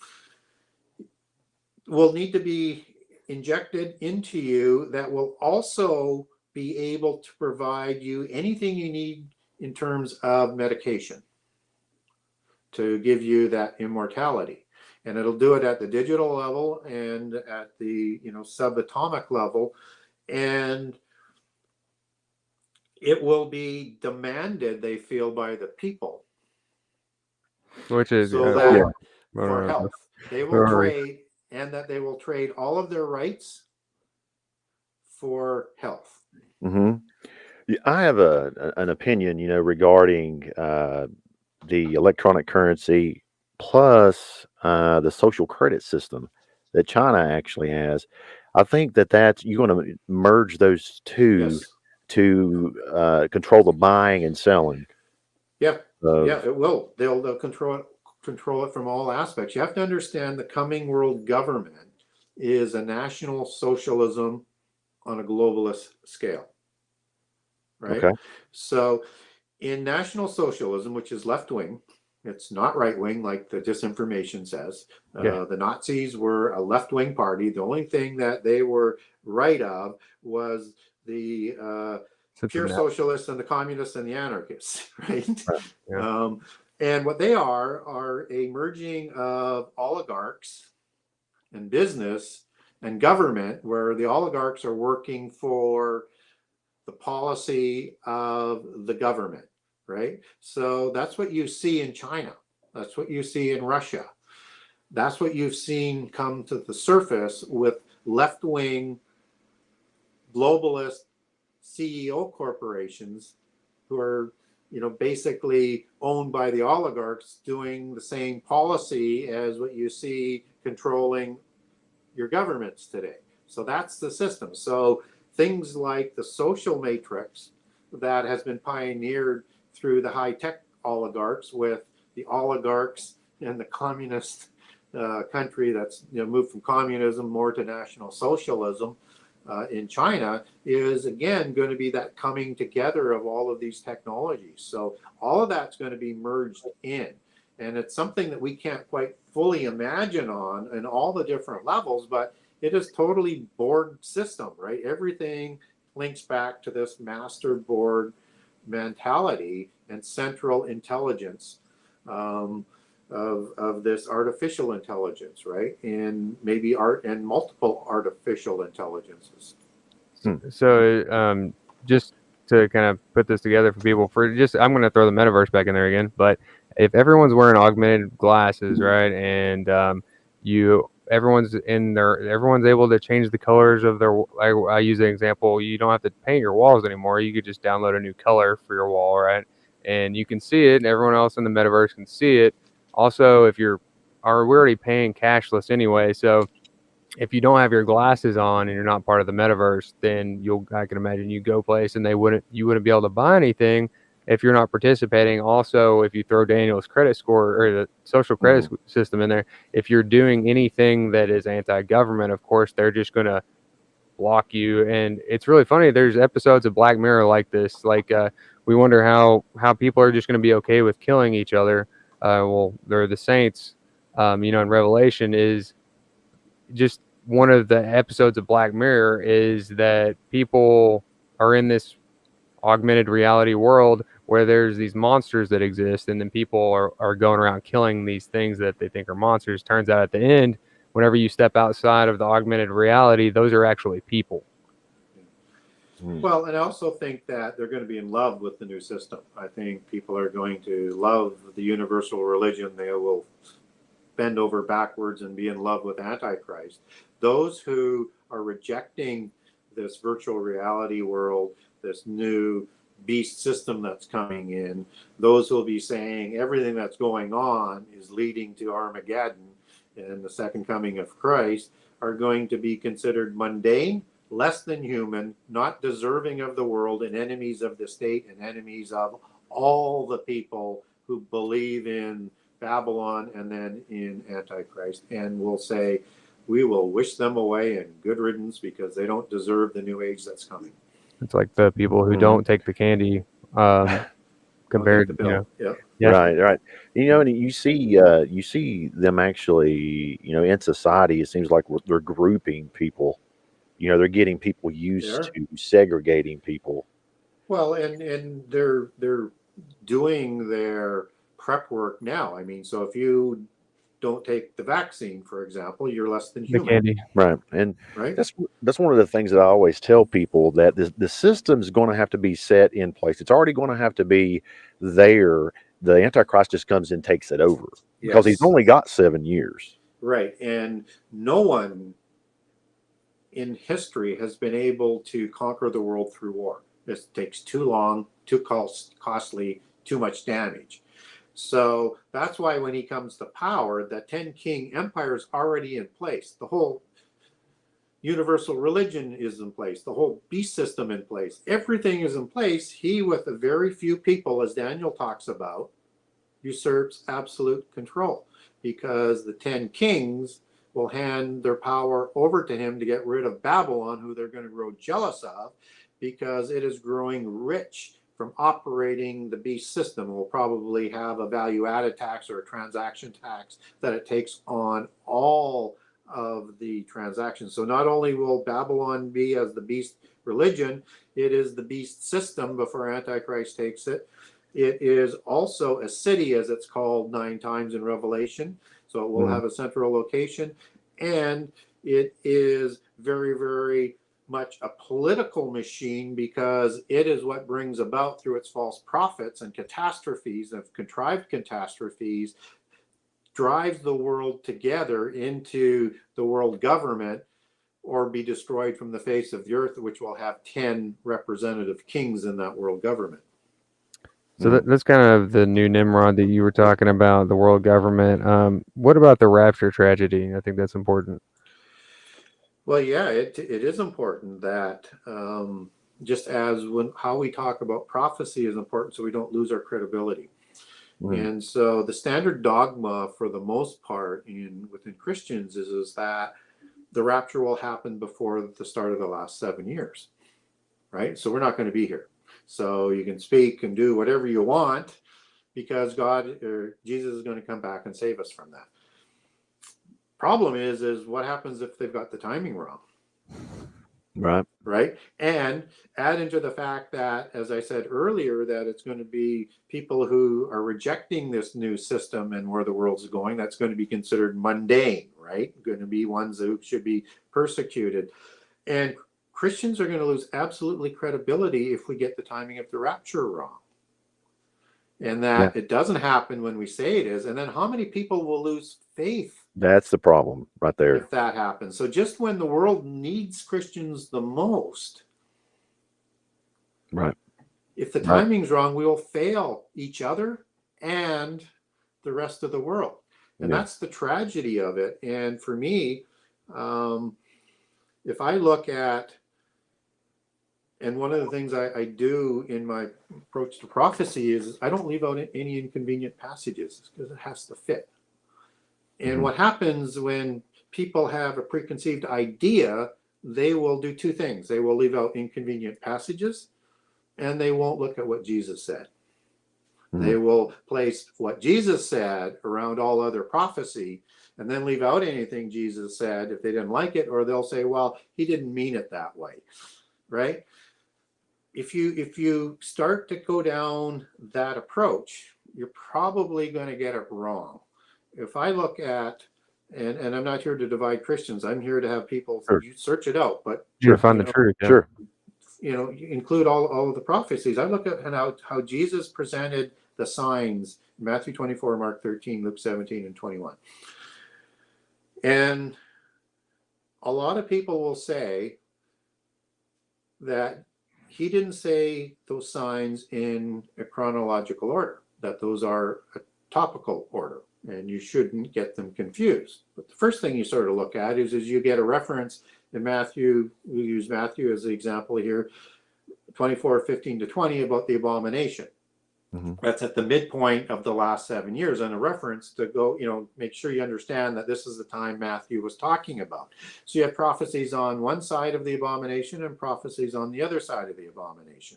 need to be injected into you, that will also be able to provide you anything you need in terms of medication to give you that immortality. And it'll do it at the digital level and at the subatomic level. And it will be demanded, they feel, by the people, Which is so yeah. that for Uh, health they will where are we? trade, and that they will trade all of their rights for health. hmm I have an opinion, regarding the electronic currency plus the social credit system that China actually has. I think that's you're going to merge those two Yes. to control the buying and selling Yeah. Yeah, of. it will. They'll control it from all aspects. You have to understand the coming world government is a national socialism on a globalist scale, right? Okay. So in National Socialism, which is left wing, it's not right wing like the disinformation says. Yeah. The Nazis were a left wing party. The only thing that they were right of was the pure socialists and the communists and the anarchists, right? Yeah. And what they are a merging of oligarchs and business and government, where the oligarchs are working for the policy of the government, right? So that's what you see in China. That's what you see in Russia. That's what you've seen come to the surface with left wing globalist CEO corporations who are, basically owned by the oligarchs, doing the same policy as what you see controlling your governments today. So that's the system. So things like the social matrix that has been pioneered through the high tech oligarchs, with the oligarchs and the communist country that's moved from communism more to national socialism in China, is again going to be that coming together of all of these technologies. So all of that's going to be merged in. And it's something that we can't quite fully imagine on all the different levels, but it is totally Borg system, right? Everything links back to this master Borg mentality and central intelligence of this artificial intelligence, right? And maybe art and multiple artificial intelligences. So, just to kind of put this together for people, I'm going to throw the metaverse back in there again. But if everyone's wearing augmented glasses, right, and everyone's able to change the colors of their. I use an example. You don't have to paint your walls anymore. You could just download a new color for your wall, right, and you can see it, and everyone else in the metaverse can see it. Also, we're already paying cashless anyway, so if you don't have your glasses on and you're not part of the metaverse, then I can imagine you go place and you wouldn't be able to buy anything if you're not participating. Also, if you throw Daniel's credit score or the social credit system in there, if you're doing anything that is anti-government, of course, they're just going to block you. And it's really funny. There's episodes of Black Mirror like this. We wonder how people are just going to be okay with killing each other. Well, they're the saints, in Revelation is just one of the episodes of Black Mirror is that people are in this augmented reality world where there's these monsters that exist, and then people are going around killing these things that they think are monsters. Turns out at the end, whenever you step outside of the augmented reality, those are actually people. Well, and I also think that they're going to be in love with the new system. I think people are going to love the universal religion. They will bend over backwards and be in love with Antichrist. Those who are rejecting this virtual reality world, this new beast system that's coming in, those will be saying everything that's going on is leading to Armageddon and the second coming of Christ, are going to be considered mundane, less than human, not deserving of the world, and enemies of the state and enemies of all the people who believe in Babylon and then in Antichrist, and will say, we will wish them away and good riddance because they don't deserve the new age that's coming. It's like the people who don't take the candy, compared, Yeah. Right. And you see them actually, in society. It seems like they're grouping people. They're getting people used to segregating people. Well, and they're doing their prep work now. I mean, so if you don't take the vaccine, for example, you're less than The human, candy. Right. And right? that's one of the things that I always tell people, that the system's going to have to be set in place. It's already going to have to be there. The Antichrist just comes and takes it over because he's Yes. only got 7 years. Right. And no one in history has been able to conquer the world through war. This takes too long, too costly, too much damage. So that's why when he comes to power, the 10 king empire is already in place. The whole universal religion is in place. The whole beast system in place. Everything is in place. He, with a very few people, as Daniel talks about, usurps absolute control, because the 10 kings will hand their power over to him to get rid of Babylon, who they're going to grow jealous of, because it is growing rich from operating the beast system. It will probably have a value-added tax or a transaction tax that it takes on all of the transactions. So not only will Babylon be as the beast religion, it is the beast system before Antichrist takes it. It is also a city, as it's called 9 times in Revelation. So it will have a central location. And it is very, very much a political machine, because it is what brings about, through its false prophets and catastrophes, of contrived catastrophes, drives the world together into the world government, or be destroyed from the face of the earth, which will have 10 representative kings in that world government. So that's kind of the new Nimrod that you were talking about, the world government. What about the Rapture tragedy? I think that's important. Well, yeah, it is important that just as how we talk about prophecy is important, so we don't lose our credibility. And so the standard dogma, for the most part, within Christians, is that the rapture will happen before the start of the last 7 years, right? So we're not going to be here. So you can speak and do whatever you want, because God or Jesus is going to come back and save us from that. Problem is what happens if they've got the timing wrong? Right. And add into the fact that, as I said earlier, that it's going to be people who are rejecting this new system and where the world's going, that's going to be considered mundane, right? Going to be ones who should be persecuted. And Christians are going to lose absolutely credibility if we get the timing of the rapture wrong. And that it doesn't happen when we say it is. And then how many people will lose faith? That's the problem right there. If that happens. So just when the world needs Christians the most, right, if the timing's wrong, we will fail each other and the rest of the world. And that's the tragedy of it. And for me, if I look at, and one of the things I do in my approach to prophecy is I don't leave out any inconvenient passages, because it has to fit. And what happens when people have a preconceived idea, they will do 2 things. They will leave out inconvenient passages, and they won't look at what Jesus said. They will place what Jesus said around all other prophecy, and then leave out anything Jesus said if they didn't like it, or they'll say, well, he didn't mean it that way, right? If you start to go down that approach, you're probably going to get it wrong. If I look at, and I'm not here to divide Christians, I'm here to have people search it out, but Find the truth. Sure. Include all of the prophecies. I look at how Jesus presented the signs in Matthew 24, Mark 13, Luke 17, and 21. And a lot of people will say that he didn't say those signs in a chronological order, that those are a topical order, and you shouldn't get them confused. But the first thing you sort of look at is you get a reference in Matthew. We use Matthew as the example here, 24, 15 to 20, about the abomination. That's at the midpoint of the last 7 years, and a reference to go, make sure you understand that this is the time Matthew was talking about. So you have prophecies on one side of the abomination and prophecies on the other side of the abomination.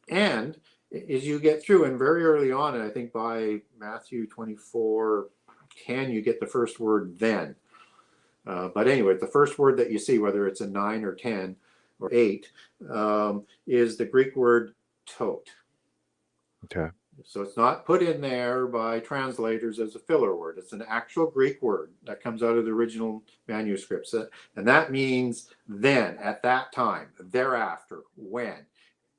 And as you get through, and very early on, and I think by Matthew 24:10, you get the first word then. But anyway, the first word that you see, whether it's a 9 or 10 or 8, is the Greek word tot. Okay. So it's not put in there by translators as a filler word. It's an actual Greek word that comes out of the original manuscripts. And that means then, at that time, thereafter, when.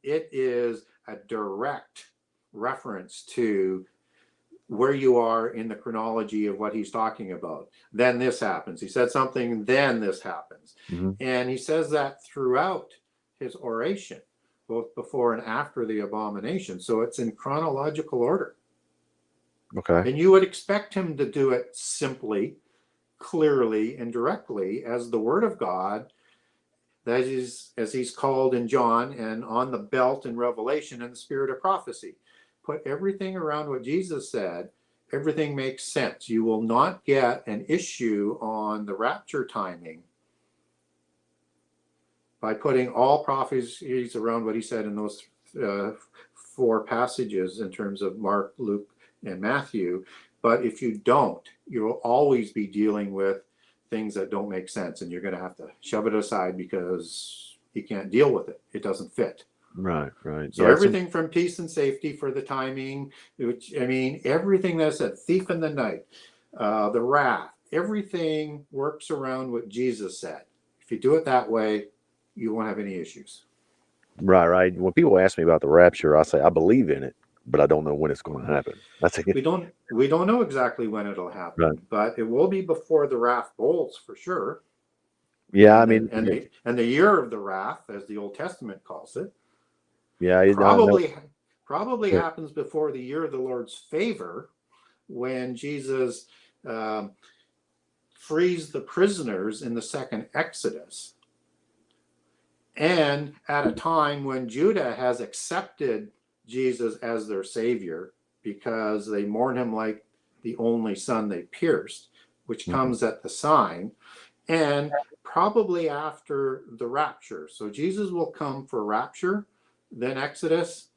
It is a direct reference to where you are in the chronology of what he's talking about. Then this happens. He said something, then this happens. Mm-hmm. And he says that throughout his oration, both before and after the abomination. So it's in chronological order. Okay. And you would expect him to do it simply, clearly, and directly as the Word of God, that is, as he's called in John, and on the belt in Revelation, and the spirit of prophecy. Put everything around what Jesus said, everything makes sense. You will not get an issue on the rapture timing by putting all prophecies around what he said in those 4 passages in terms of Mark, Luke, and Matthew. But if you don't, you will always be dealing with things that don't make sense, and you're going to have to shove it aside because you can't deal with it. It doesn't fit. Right. So everything from peace and safety for the timing, which, I mean, everything that's a thief in the night, the wrath, everything works around what Jesus said. If you do it that way, you won't have any issues. Right. When people ask me about the rapture, I say I believe in it, but I don't know when it's going to happen. That's We don't know exactly when it'll happen, right. But it will be before the wrath bowls for sure. Yeah, and the year of the wrath, as the Old Testament calls it. Yeah, probably happens before the year of the Lord's favor, when Jesus frees the prisoners in the second Exodus, and at a time when Judah has accepted Jesus as their savior because they mourn him like the only son they pierced, which comes at the sign, and probably after the rapture. So Jesus will come for rapture, then Exodus,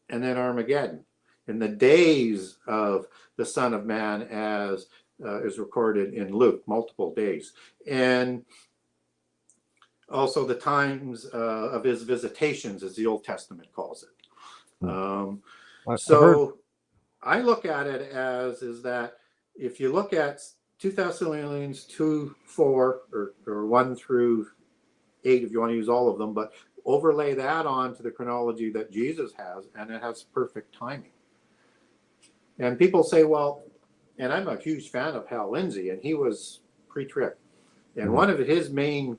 and then Armageddon. In the days of the Son of Man, as is recorded in Luke, multiple days. And also the times of his visitations, as the Old Testament calls it. So I look at it as is that if you look at 2 Thessalonians 2:4 or 1 through 8, if you want to use all of them, but overlay that on to the chronology that Jesus has, and it has perfect timing. And people say, well, and I'm a huge fan of Hal Lindsey, and he was pre-trib. And one of his main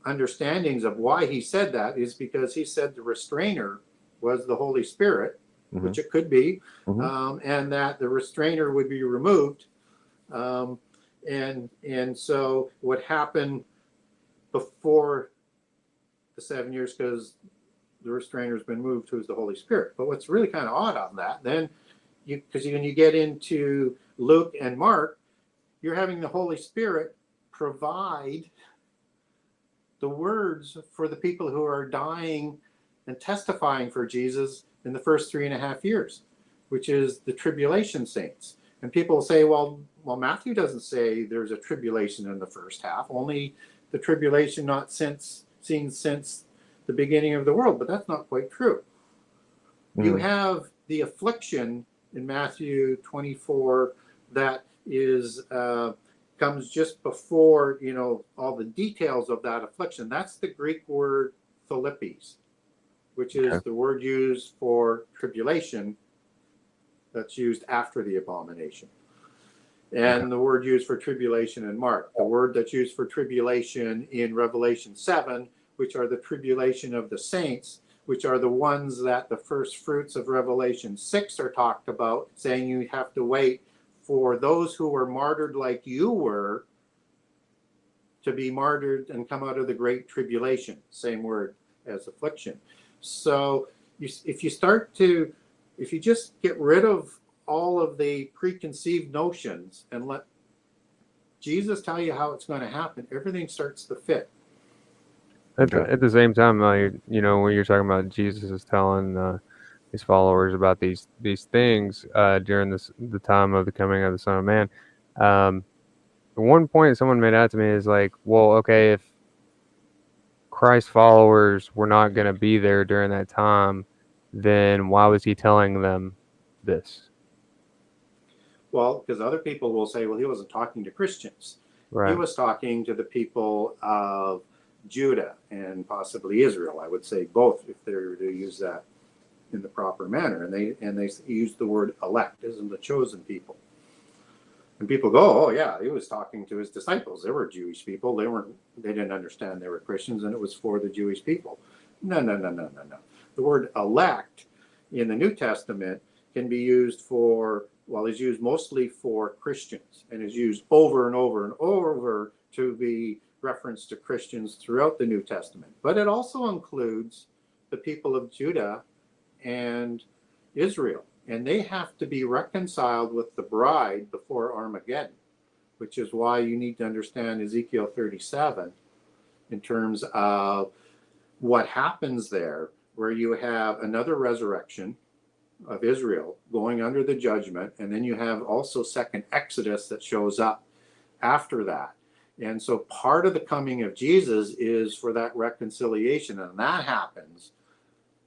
understandings of why he said that is because he said the restrainer was the Holy Spirit, which it could be, and that the restrainer would be removed. And so what happened before the 7 years, because the restrainer's been moved, who's the Holy Spirit. But what's really kind of odd on that, then, because when you get into Luke and Mark, you're having the Holy Spirit provide the words for the people who are dying and testifying for Jesus in the first 3.5 years, which is the tribulation saints. And people say, well, Matthew doesn't say there's a tribulation in the first half, only the tribulation not seen since the beginning of the world. But that's not quite true. You have the affliction in Matthew 24 that is comes just before, all the details of that affliction. That's the Greek word Philippes, which is the word used for tribulation that's used after the abomination. And the word used for tribulation in Mark, the word that's used for tribulation in Revelation 7, which are the tribulation of the saints, which are the ones that the first fruits of Revelation 6 are talked about, saying you have to wait for those who were martyred like you were to be martyred and come out of the great tribulation. Same word as affliction. So if you just get rid of all of the preconceived notions and let Jesus tell you how it's going to happen, everything starts to fit. At the same time, when you're talking about Jesus is telling his followers about these things during the time of the coming of the Son of Man, one point someone made out to me is like, well, okay, if Christ followers were not going to be there during that time, then why was he telling them this? Well, because other people will say, well, he wasn't talking to Christians. He Right. was talking to the people of Judah and possibly Israel. I would say both, if they were to use that in the proper manner. And they use the word elect, isn't the chosen people. And people go, oh yeah, he was talking to his disciples. They were Jewish people. They didn't understand they were Christians, and it was for the Jewish people. No. The word elect in the New Testament can be used for, well, is used mostly for Christians, and is used over and over and over to be reference to Christians throughout the New Testament. But it also includes the people of Judah and Israel, and they have to be reconciled with the bride before Armageddon, which is why you need to understand Ezekiel 37 in terms of what happens there, where you have another resurrection of Israel going under the judgment, and then you have also second Exodus that shows up after that. And so part of the coming of Jesus is for that reconciliation, and that happens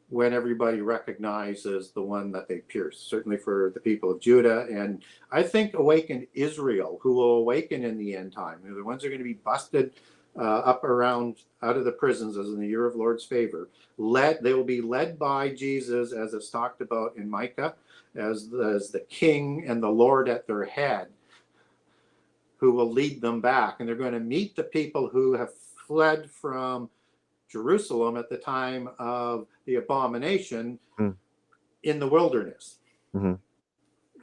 when everybody recognizes the one that they pierced, certainly for the people of Judah. And I think awakened Israel, who will awaken in the end time. They're the ones who are going to be busted up around out of the prisons as in the year of Lord's favor. They will be led by Jesus, as it's talked about in Micah, as the king and the Lord at their head, who will lead them back. And they're going to meet the people who have fled from Jerusalem at the time of the abomination in the wilderness. Mm-hmm.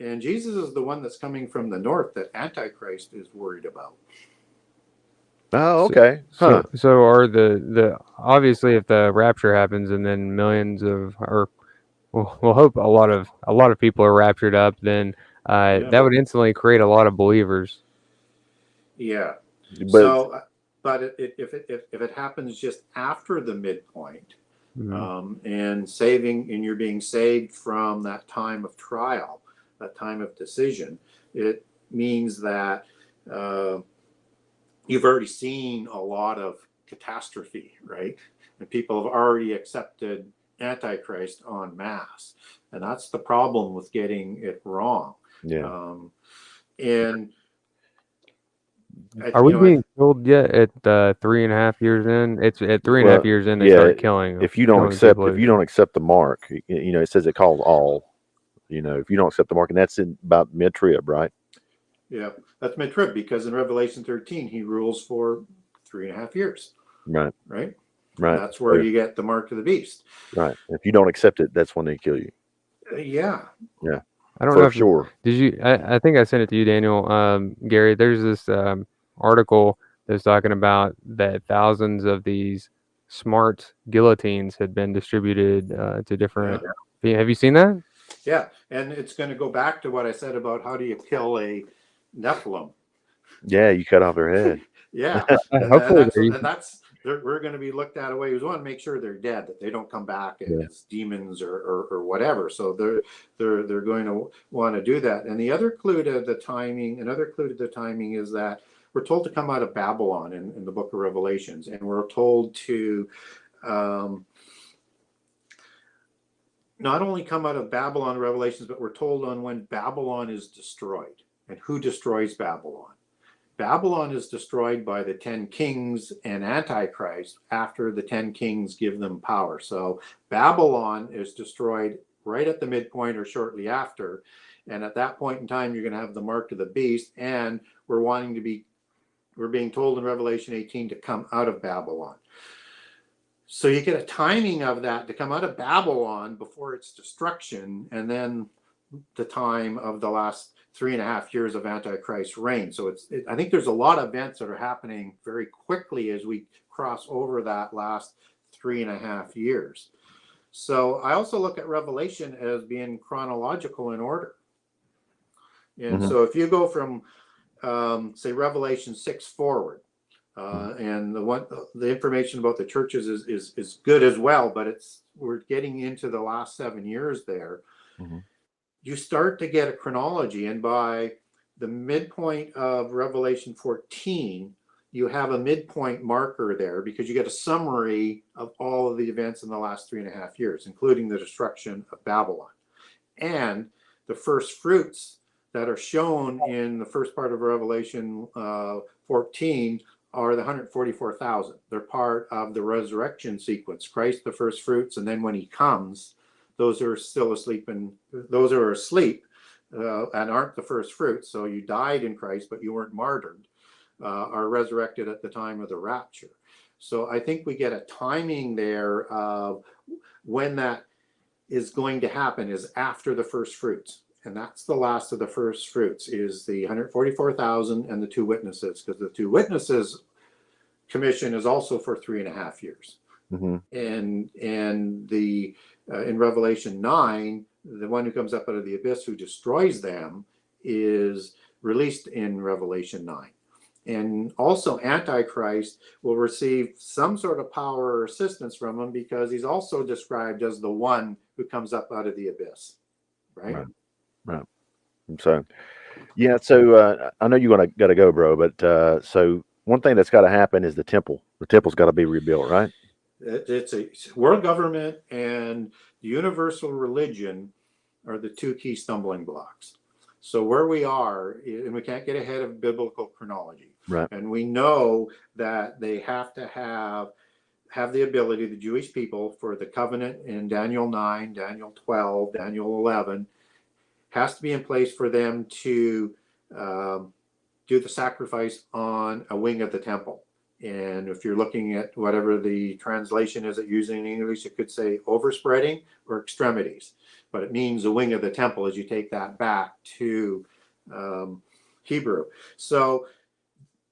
And Jesus is the one that's coming from the north that Antichrist is worried about. Oh, okay. Huh. So are the obviously, if the rapture happens and then millions of, or we'll hope a lot of people are raptured up, then that would instantly create a lot of believers. Yeah. But So, but if it happens just after the midpoint, and you're being saved from that time of trial, that time of decision, it means that you've already seen a lot of catastrophe, right? And people have already accepted Antichrist en masse. And that's the problem with getting it wrong. yeah. And Are we being killed yet at 3.5 years in? It's at 3.5 years in they start killing. If you don't accept the mark, it says it calls all. If you don't accept the mark, and that's in about mid-trib, right? Yeah, that's mid-trib, because in Revelation 13 he rules for 3.5 years. Right. Right. Right. And that's where you get the mark of the beast. Right. If you don't accept it, that's when they kill you. Yeah. Yeah. I don't know if sure. Did you? I think I sent it to you, Daniel. Gary, there's this article that's talking about that thousands of these smart guillotines had been distributed to different. Yeah. Have you seen that? Yeah, and it's going to go back to what I said about how do you kill a Nephilim. Yeah, you cut off their head. Yeah, Hopefully we're going to be looked at a way. We want to make sure they're dead, that they don't come back as demons or whatever. So they're going to want to do that. And the other clue to the timing, is that we're told to come out of Babylon in the book of Revelations, and we're told to not only come out of Babylon Revelations, but we're told on when Babylon is destroyed and who destroys Babylon. Babylon is destroyed by the 10 kings and Antichrist after the 10 kings give them power. So Babylon is destroyed right at the midpoint or shortly after. And at that point in time, you're going to have the mark of the beast. And we're being told in Revelation 18 to come out of Babylon. So you get a timing of that to come out of Babylon before its destruction, and then the time of the last 3.5 years of Antichrist's reign. So I think there's a lot of events that are happening very quickly as we cross over that last 3.5 years. So I also look at Revelation as being chronological in order. And so if you go from, say, Revelation 6 forward, and the information about the churches is good as well, but we're getting into the last 7 years there. You start to get a chronology, and by the midpoint of Revelation 14, you have a midpoint marker there because you get a summary of all of the events in the last 3.5 years, including the destruction of Babylon. And the first fruits that are shown in the first part of Revelation 14 are the 144,000. They're part of the resurrection sequence. Christ, the first fruits, and then when he comes, those who are still asleep and those who are asleep and aren't the first fruits, so you died in Christ, but you weren't martyred, are resurrected at the time of the rapture. So I think we get a timing there of when that is going to happen is after the first fruits. And that's the last of the first fruits, is the 144,000 and the 2 witnesses, because the 2 witnesses commission is also for 3.5 years. Mm-hmm. And the in Revelation 9, the one who comes up out of the abyss who destroys them is released in Revelation 9. And also Antichrist will receive some sort of power or assistance from him, because he's also described as the one who comes up out of the abyss, right? Right. So, yeah. So I know you got to go, bro. But so one thing that's got to happen is the temple. The temple's got to be rebuilt, right? It's a world government and the universal religion are the 2 key stumbling blocks. So where we are, and we can't get ahead of biblical chronology. Right. And we know that they have to have the ability, the Jewish people, for the covenant in Daniel 9, Daniel 12, Daniel 11, has to be in place for them to do the sacrifice on a wing of the temple. And if you're looking at whatever the translation is that using in English, it could say overspreading or extremities, but it means the wing of the temple as you take that back to Hebrew. So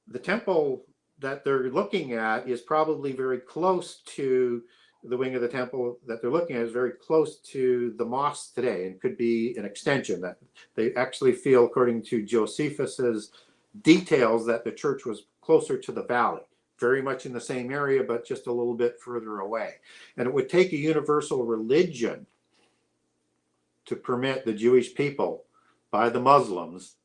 the temple that they're looking at is probably very close to the wing of the temple that they're looking at is very close to the mosque today, and could be an extension that they actually feel, according to Josephus's details, that the church was closer to the valley, very much in the same area, but just a little bit further away. And it would take a universal religion to permit the Jewish people by the Muslims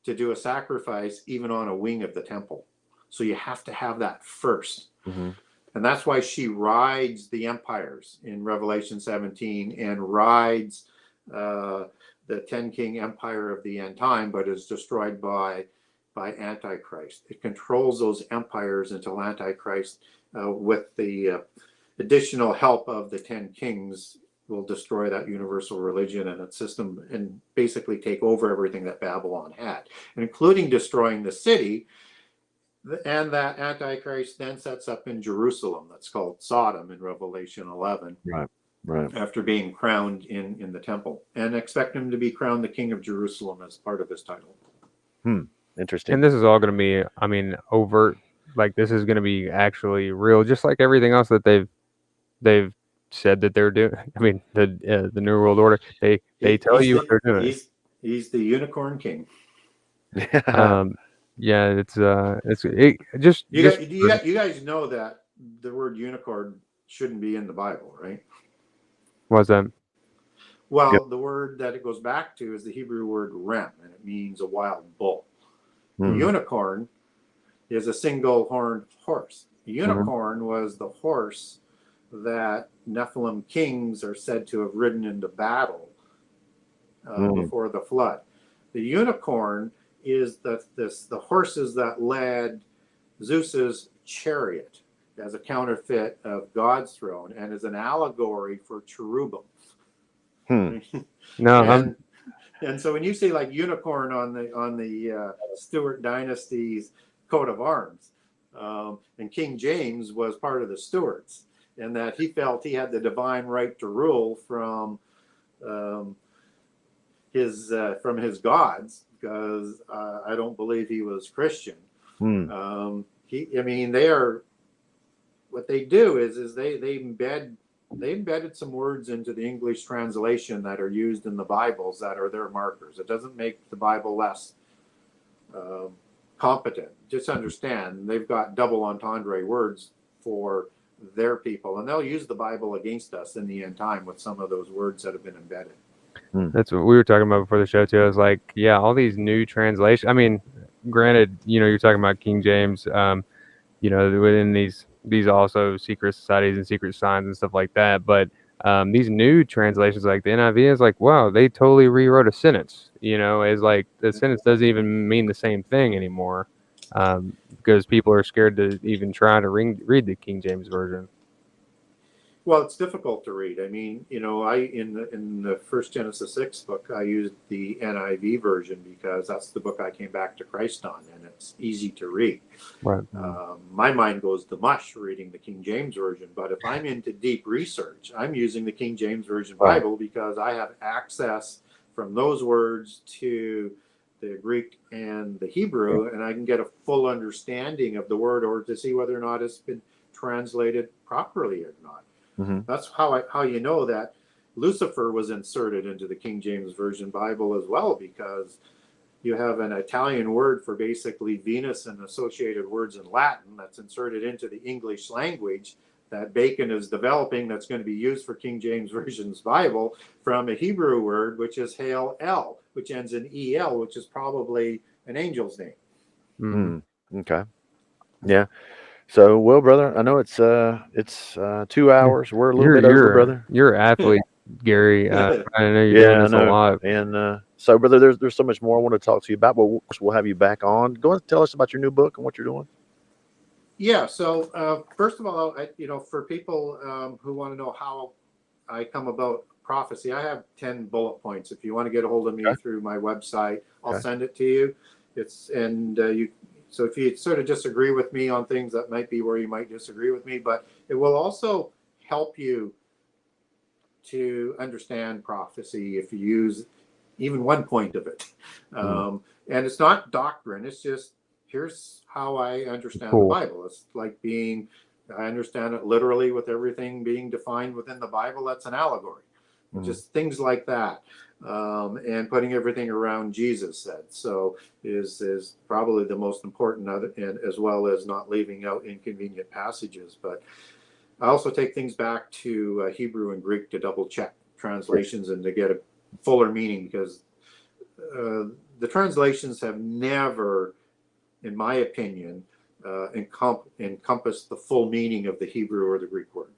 to do a sacrifice even on a wing of the temple. So you have to have that first. Mm-hmm. And that's why she rides the empires in Revelation 17 and rides the 10 king empire of the end time, but is destroyed by Antichrist. It controls those empires until Antichrist, with the additional help of the 10 kings, will destroy that universal religion and its system and basically take over everything that Babylon had, including destroying the city. And that Antichrist then sets up in Jerusalem, that's called Sodom in Revelation 11. Right. After being crowned in the temple, and expect him to be crowned the king of Jerusalem as part of his title. Interesting. And this is all going to be, I mean, overt. Like, this is going to be actually real, just like everything else that they've said that they're doing. I mean, the New World Order. They tell you what they're doing. He's the unicorn king. Yeah, you guys know that the word unicorn shouldn't be in the Bible, right? What's that? Well, Yep. The word that it goes back to is the Hebrew word rem, and it means a wild bull. Mm. The unicorn is a single-horned horse. The unicorn was the horse that Nephilim kings are said to have ridden into battle before the flood. The unicorn is the horses that led Zeus's chariot as a counterfeit of God's throne, and is an allegory for cherubim. No, and so when you say like unicorn on the Stuart dynasty's coat of arms, and King James was part of the Stuarts, and that he felt he had the divine right to rule from his gods, because I don't believe he was Christian. They are, what they do is they embedded some words into the English translation that are used in the Bibles that are their markers. It doesn't make the Bible less competent. Just understand they've got double entendre words for their people, and they'll use the Bible against us in the end time with some of those words that have been embedded. That's what we were talking about before the show too. I was like, yeah, all these new translations. I mean, granted, you're talking about King James. you know, within these also secret societies and secret signs and stuff like that. But these new translations, like the NIV, is like, wow, they totally rewrote a sentence. You know, it's like the sentence doesn't even mean the same thing anymore, because people are scared to even try to read the King James version. Well, it's difficult to read. I mean, you know, in the first Genesis 6 book, I used the NIV version because that's the book I came back to Christ on, and it's easy to read. Right. My mind goes to mush reading the King James version, but if I'm into deep research, I'm using the King James Version Bible because I have access from those words to the Greek and the Hebrew, and I can get a full understanding of the word, or to see whether or not it's been translated properly or not. That's how you know that Lucifer was inserted into the King James Version Bible as well, because you have an Italian word for basically Venus and associated words in Latin that's inserted into the English language that Bacon is developing, that's going to be used for King James Version's Bible, from a Hebrew word which is Hail El, which ends in EL, which is probably an angel's name. Okay. Yeah. So, well, brother, I know it's 2 hours. We're a little bit over, brother. You're an athlete, Gary. I know you're doing this a lot. And so, brother, there's so much more I want to talk to you about, but we'll have you back on. Go and tell us about your new book and what you're doing. Yeah. So, first of all, for people who want to know how I come about prophecy, I have 10 bullet points. If you want to get a hold of me through my website, I'll send it to you. So if you sort of disagree with me on things, that might be where you might disagree with me, but it will also help you to understand prophecy if you use even one point of it. And it's not doctrine. It's just, here's how I understand the Bible. It's like I understand it literally, with everything being defined within the Bible. That's an allegory. Just things like that. And putting everything around Jesus said. So is probably the most important, and as well as not leaving out inconvenient passages. But I also take things back to Hebrew and Greek to double check translations and to get a fuller meaning, because the translations have never, in my opinion, encompassed the full meaning of the Hebrew or the Greek word.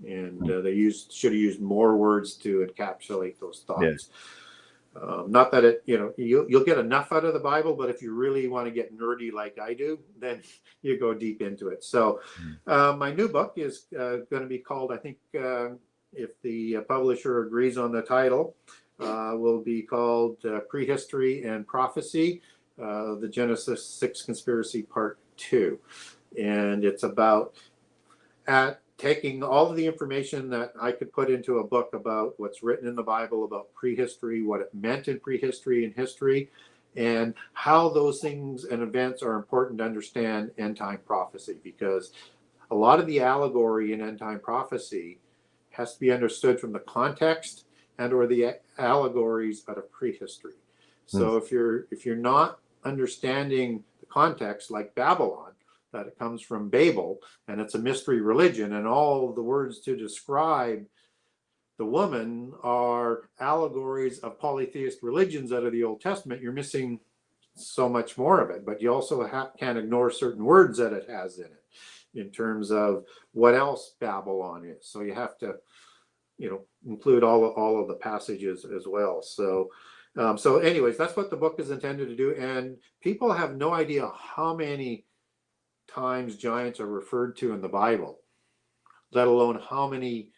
And they should have used more words to encapsulate those thoughts. Not that you'll get enough out of the Bible, but if you really want to get nerdy like I do, then you go deep into it. So my new book is going to be called, I think, if the publisher agrees on the title, will be called Prehistory and Prophecy, the Genesis 6 Conspiracy Part 2. And it's about taking all of the information that I could put into a book about what's written in the Bible about prehistory, what it meant in prehistory and history, and how those things and events are important to understand end time prophecy, because a lot of the allegory in end time prophecy has to be understood from the context and or the allegories out of prehistory. So if you're not understanding the context, like Babylon, that it comes from Babel and it's a mystery religion, and all the words to describe the woman are allegories of polytheist religions out of the Old Testament, you're missing so much more of it. But you also can't ignore certain words that it has in it in terms of what else Babylon is. So you have to, include all of the passages as well. So anyways, that's what the book is intended to do. And people have no idea how many times giants are referred to in the Bible, let alone how many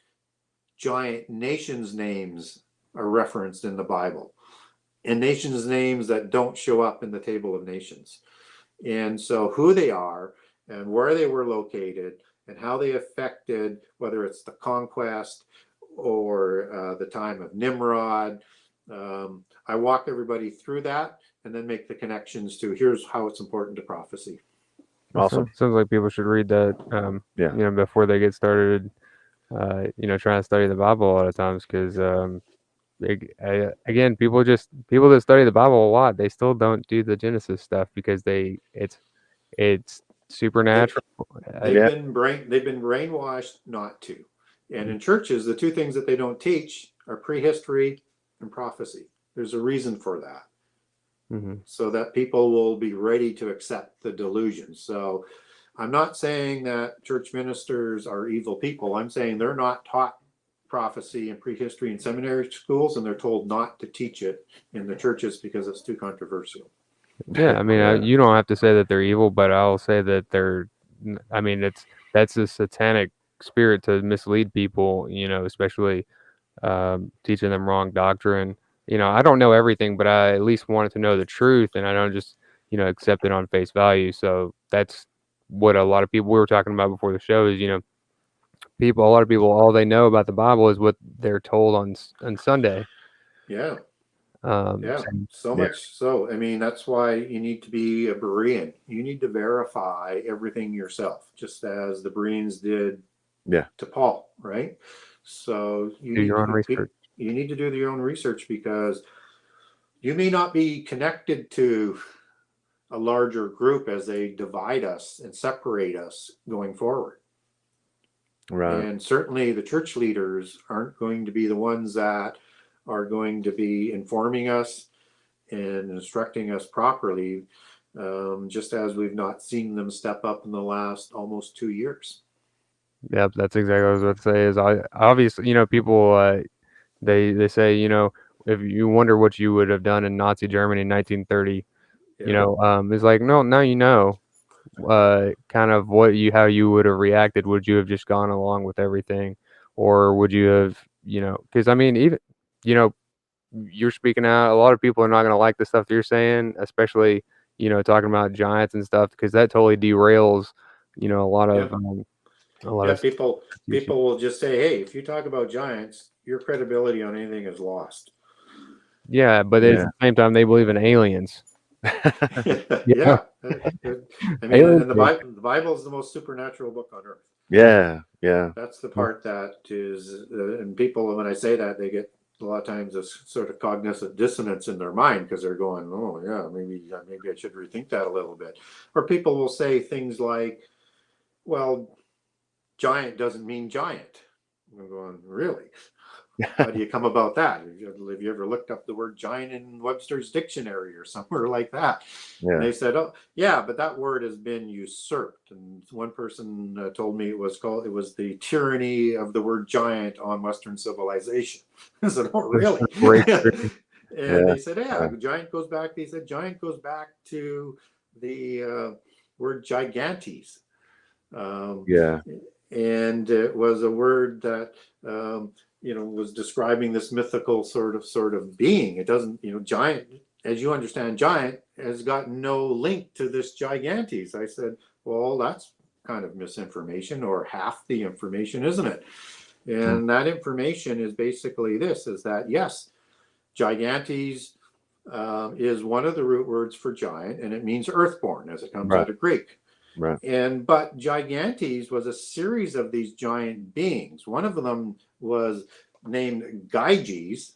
giant nations' names are referenced in the Bible, and nations' names that don't show up in the Table of Nations. And so who they are and where they were located and how they affected, whether it's the conquest or the time of Nimrod, I walk everybody through that and then make the connections to here's how it's important to prophecy. Awesome. Sounds like people should read that, before they get started, trying to study the Bible a lot of times, because, again, people that study the Bible a lot, they still don't do the Genesis stuff because it's supernatural. They've been brainwashed not to. And in churches, the two things that they don't teach are prehistory and prophecy. There's a reason for that. So that people will be ready to accept the delusion. So I'm not saying that church ministers are evil people. I'm saying they're not taught prophecy and prehistory in seminary schools, and they're told not to teach it in the churches because it's too controversial. Yeah, I mean, you don't have to say that they're evil, but I'll say that they're. I mean, that's a satanic spirit to mislead people. Especially teaching them wrong doctrine. I don't know everything, but I at least wanted to know the truth, and I don't just accept it on face value. So that's what a lot of people we were talking about before the show is. A lot of people, all they know about the Bible is what they're told on Sunday. Yeah. So So much so. I mean, that's why you need to be a Berean. You need to verify everything yourself, just as the Bereans did to Paul, right? So you do your own research. You need to do your own research because you may not be connected to a larger group as they divide us and separate us going forward. Right. And certainly the church leaders aren't going to be the ones that are going to be informing us and instructing us properly, just as we've not seen them step up in the last almost 2 years. Yep, that's exactly what I was about to say. Is obviously, people they say, if you wonder what you would have done in Nazi Germany in 1930, it's like no, now kind of how you would have reacted. Would you have just gone along with everything, or would you have, because I mean, even you're speaking out. A lot of people are not going to like the stuff that you're saying, especially talking about giants and stuff, because that totally derails a lot of people will just say, hey, if you talk about giants, your credibility on anything is lost. Yeah, but at the same time, they believe in aliens. Yeah. I mean, and the Bible is the most supernatural book on earth. Yeah. That's the part that is, and people, when I say that, they get a lot of times a sort of cognitive dissonance in their mind because they're going, oh yeah, maybe I should rethink that a little bit. Or people will say things like, well, giant doesn't mean giant. I'm going, really? How do you come about that? Have you ever looked up the word giant in Webster's dictionary or somewhere like that? Yeah. And they said, oh yeah, but that word has been usurped. And one person told me it was the tyranny of the word giant on Western civilization. I said, oh really? And they said, giant goes back. They said giant goes back to the word gigantes. And it was a word that was describing this mythical sort of being. It doesn't, giant, as you understand, giant has got no link to this gigantes. I said, well, that's kind of misinformation, or half the information, isn't it? And that information is basically this: is that yes, gigantes is one of the root words for giant, and it means earthborn, as it comes out of Greek. Right. But gigantes was a series of these giant beings. One of them was named Gyges,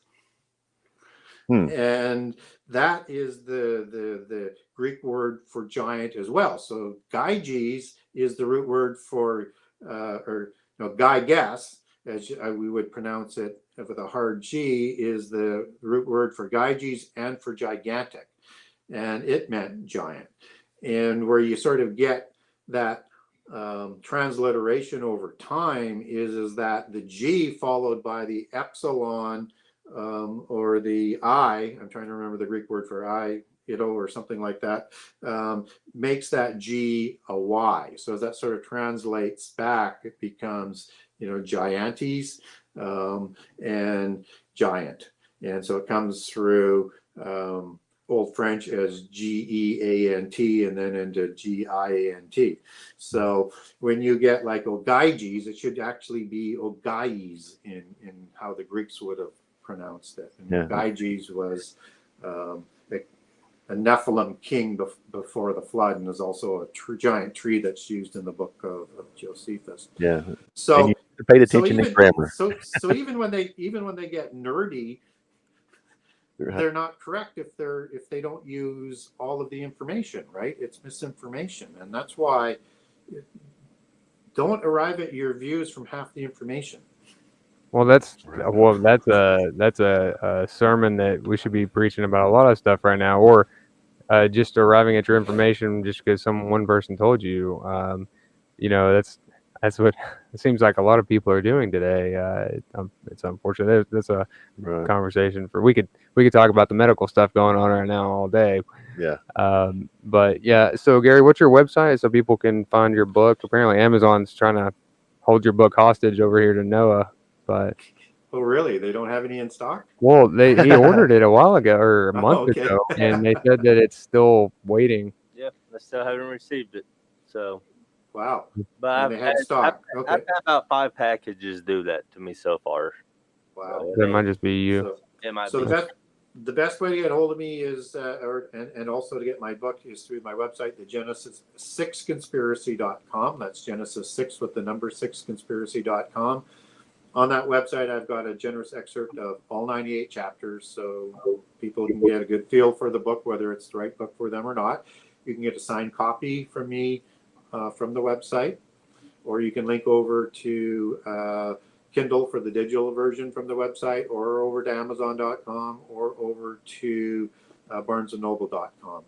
and that is the Greek word for giant as well. So Gyges is the root word for Gyges, as we would pronounce it with a hard G, is the root word for Gyges and for gigantic, and it meant giant. And where you sort of get that transliteration over time is that the G followed by the epsilon or the I, I'm trying to remember the Greek word for I, or something like that, makes that G a Y. So as that sort of translates back, it becomes, giantes and giant. And so it comes through Old French as Geant and then into Giant. So when you get like Ogyges, it should actually be Ogaies in how the Greeks would have pronounced it. And Ogyges was a Nephilim king before the flood, and is also a giant tree that's used in the book of Josephus. Yeah. So you paid attention to grammar. So even when they get nerdy, they're not correct if they don't use all of the information, right? It's misinformation, and that's why don't arrive at your views from half the information. Well, that's a sermon that we should be preaching about a lot of stuff right now. Or just arriving at your information just because one person told you. That's what it seems like a lot of people are doing today. It's unfortunate. That's a Right. conversation for we could talk about the medical stuff going on right now all day. Yeah. But yeah, so Gary, what's your website so people can find your book? Apparently Amazon's trying to hold your book hostage over here to Noah, but Oh, really? They don't have any in stock? well, he ordered it a while ago or a month okay. ago, and they said that it's still waiting. Yeah, I still haven't received it. So, Wow. but And they had stock. Okay. I've had about 5 packages do that to me so far. Wow. That might just be you. So, It might so be. the best way to get a hold of me is, and also to get my book is through my website, the Genesis6conspiracy.com. That's Genesis 6 with the number 6conspiracy.com. On that website, I've got a generous excerpt of all 98 chapters, so people can get a good feel for the book, whether it's the right book for them or not. You can get a signed copy from me from the website, or you can link over to Kindle for the digital version from the website, or over to Amazon.com, or over to BarnesandNoble.com.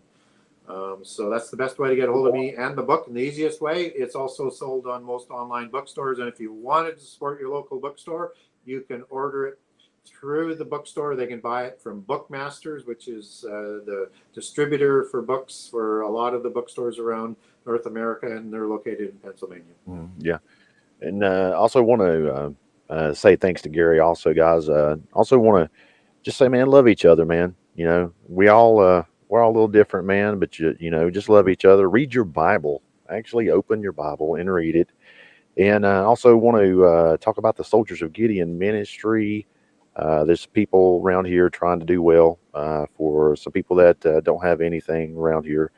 So that's the best way to get a hold of me and the book. And the easiest way, it's also sold on most online bookstores. And if you wanted to support your local bookstore, you can order it through the bookstore. They can buy it from Bookmasters, which is the distributor for books for a lot of the bookstores around North America, and they're located in Pennsylvania. Yeah. And also want to say thanks to Gary also, guys. Also want to just say, man, love each other, man. You know, we're all a little different, man, but you know, just love each other. Read your Bible. Actually open your Bible and read it. And also want to talk about the Soldiers of Gideon ministry. There's people around here trying to do well for some people that don't have anything around here.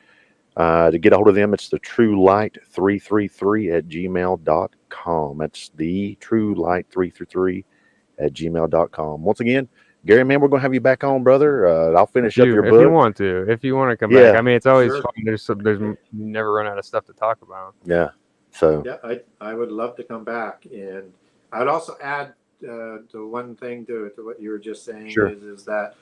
To get a hold of them, it's the truelight333@gmail.com. That's the truelight333@gmail.com. Once again, Gary, man, we're going to have you back on, brother. I'll finish up your book. If you want to come back. I mean, it's always Sure. fun. There's you never run out of stuff to talk about. Yeah. So Yeah, I would love to come back. And I would also add to one thing to what you were just saying. Sure. is that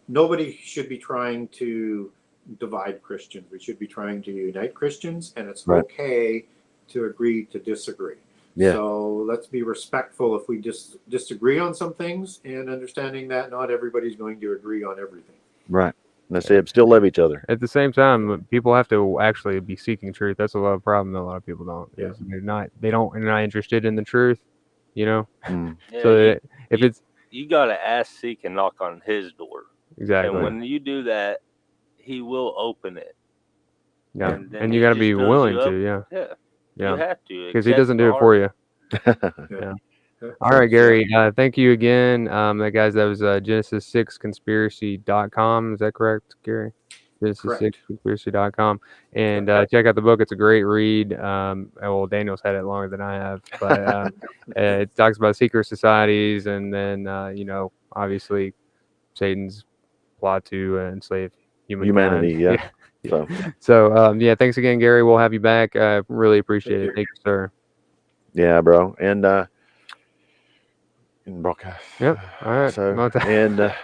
nobody should be trying to divide Christians. We should be trying to unite Christians, and it's Right. okay to agree to disagree. Yeah. So let's be respectful if we disagree on some things, and understanding that not everybody's going to agree on everything. right. And that's it. Still love each other. At the same time, people have to actually be seeking truth. That's a lot of problem that a lot of people don't. Yeah. Is they're not interested in the truth, you know. Mm. Yeah, So that if it's you got to ask, seek, and knock on his door. exactly, And when you do that, he will open it. yeah, and then and he you got to just be fills willing you to, up. yeah, Yeah. yeah, You have to. because he doesn't do it for you. Yeah. All right, Gary. Thank you again. Guys, that was Genesis6conspiracy.com. Is that correct, Gary? Genesis6conspiracy.com. And check out the book. It's a great read. Well, Daniel's had it longer than I have, but it talks about secret societies and then, obviously Satan's plot to enslave Humanity. humankind. Yeah. So, thanks again, Gary. We'll have you back. Really appreciate it. Thank you, sir. Yeah, bro. And in broadcast. Yep. All right. So, Well, and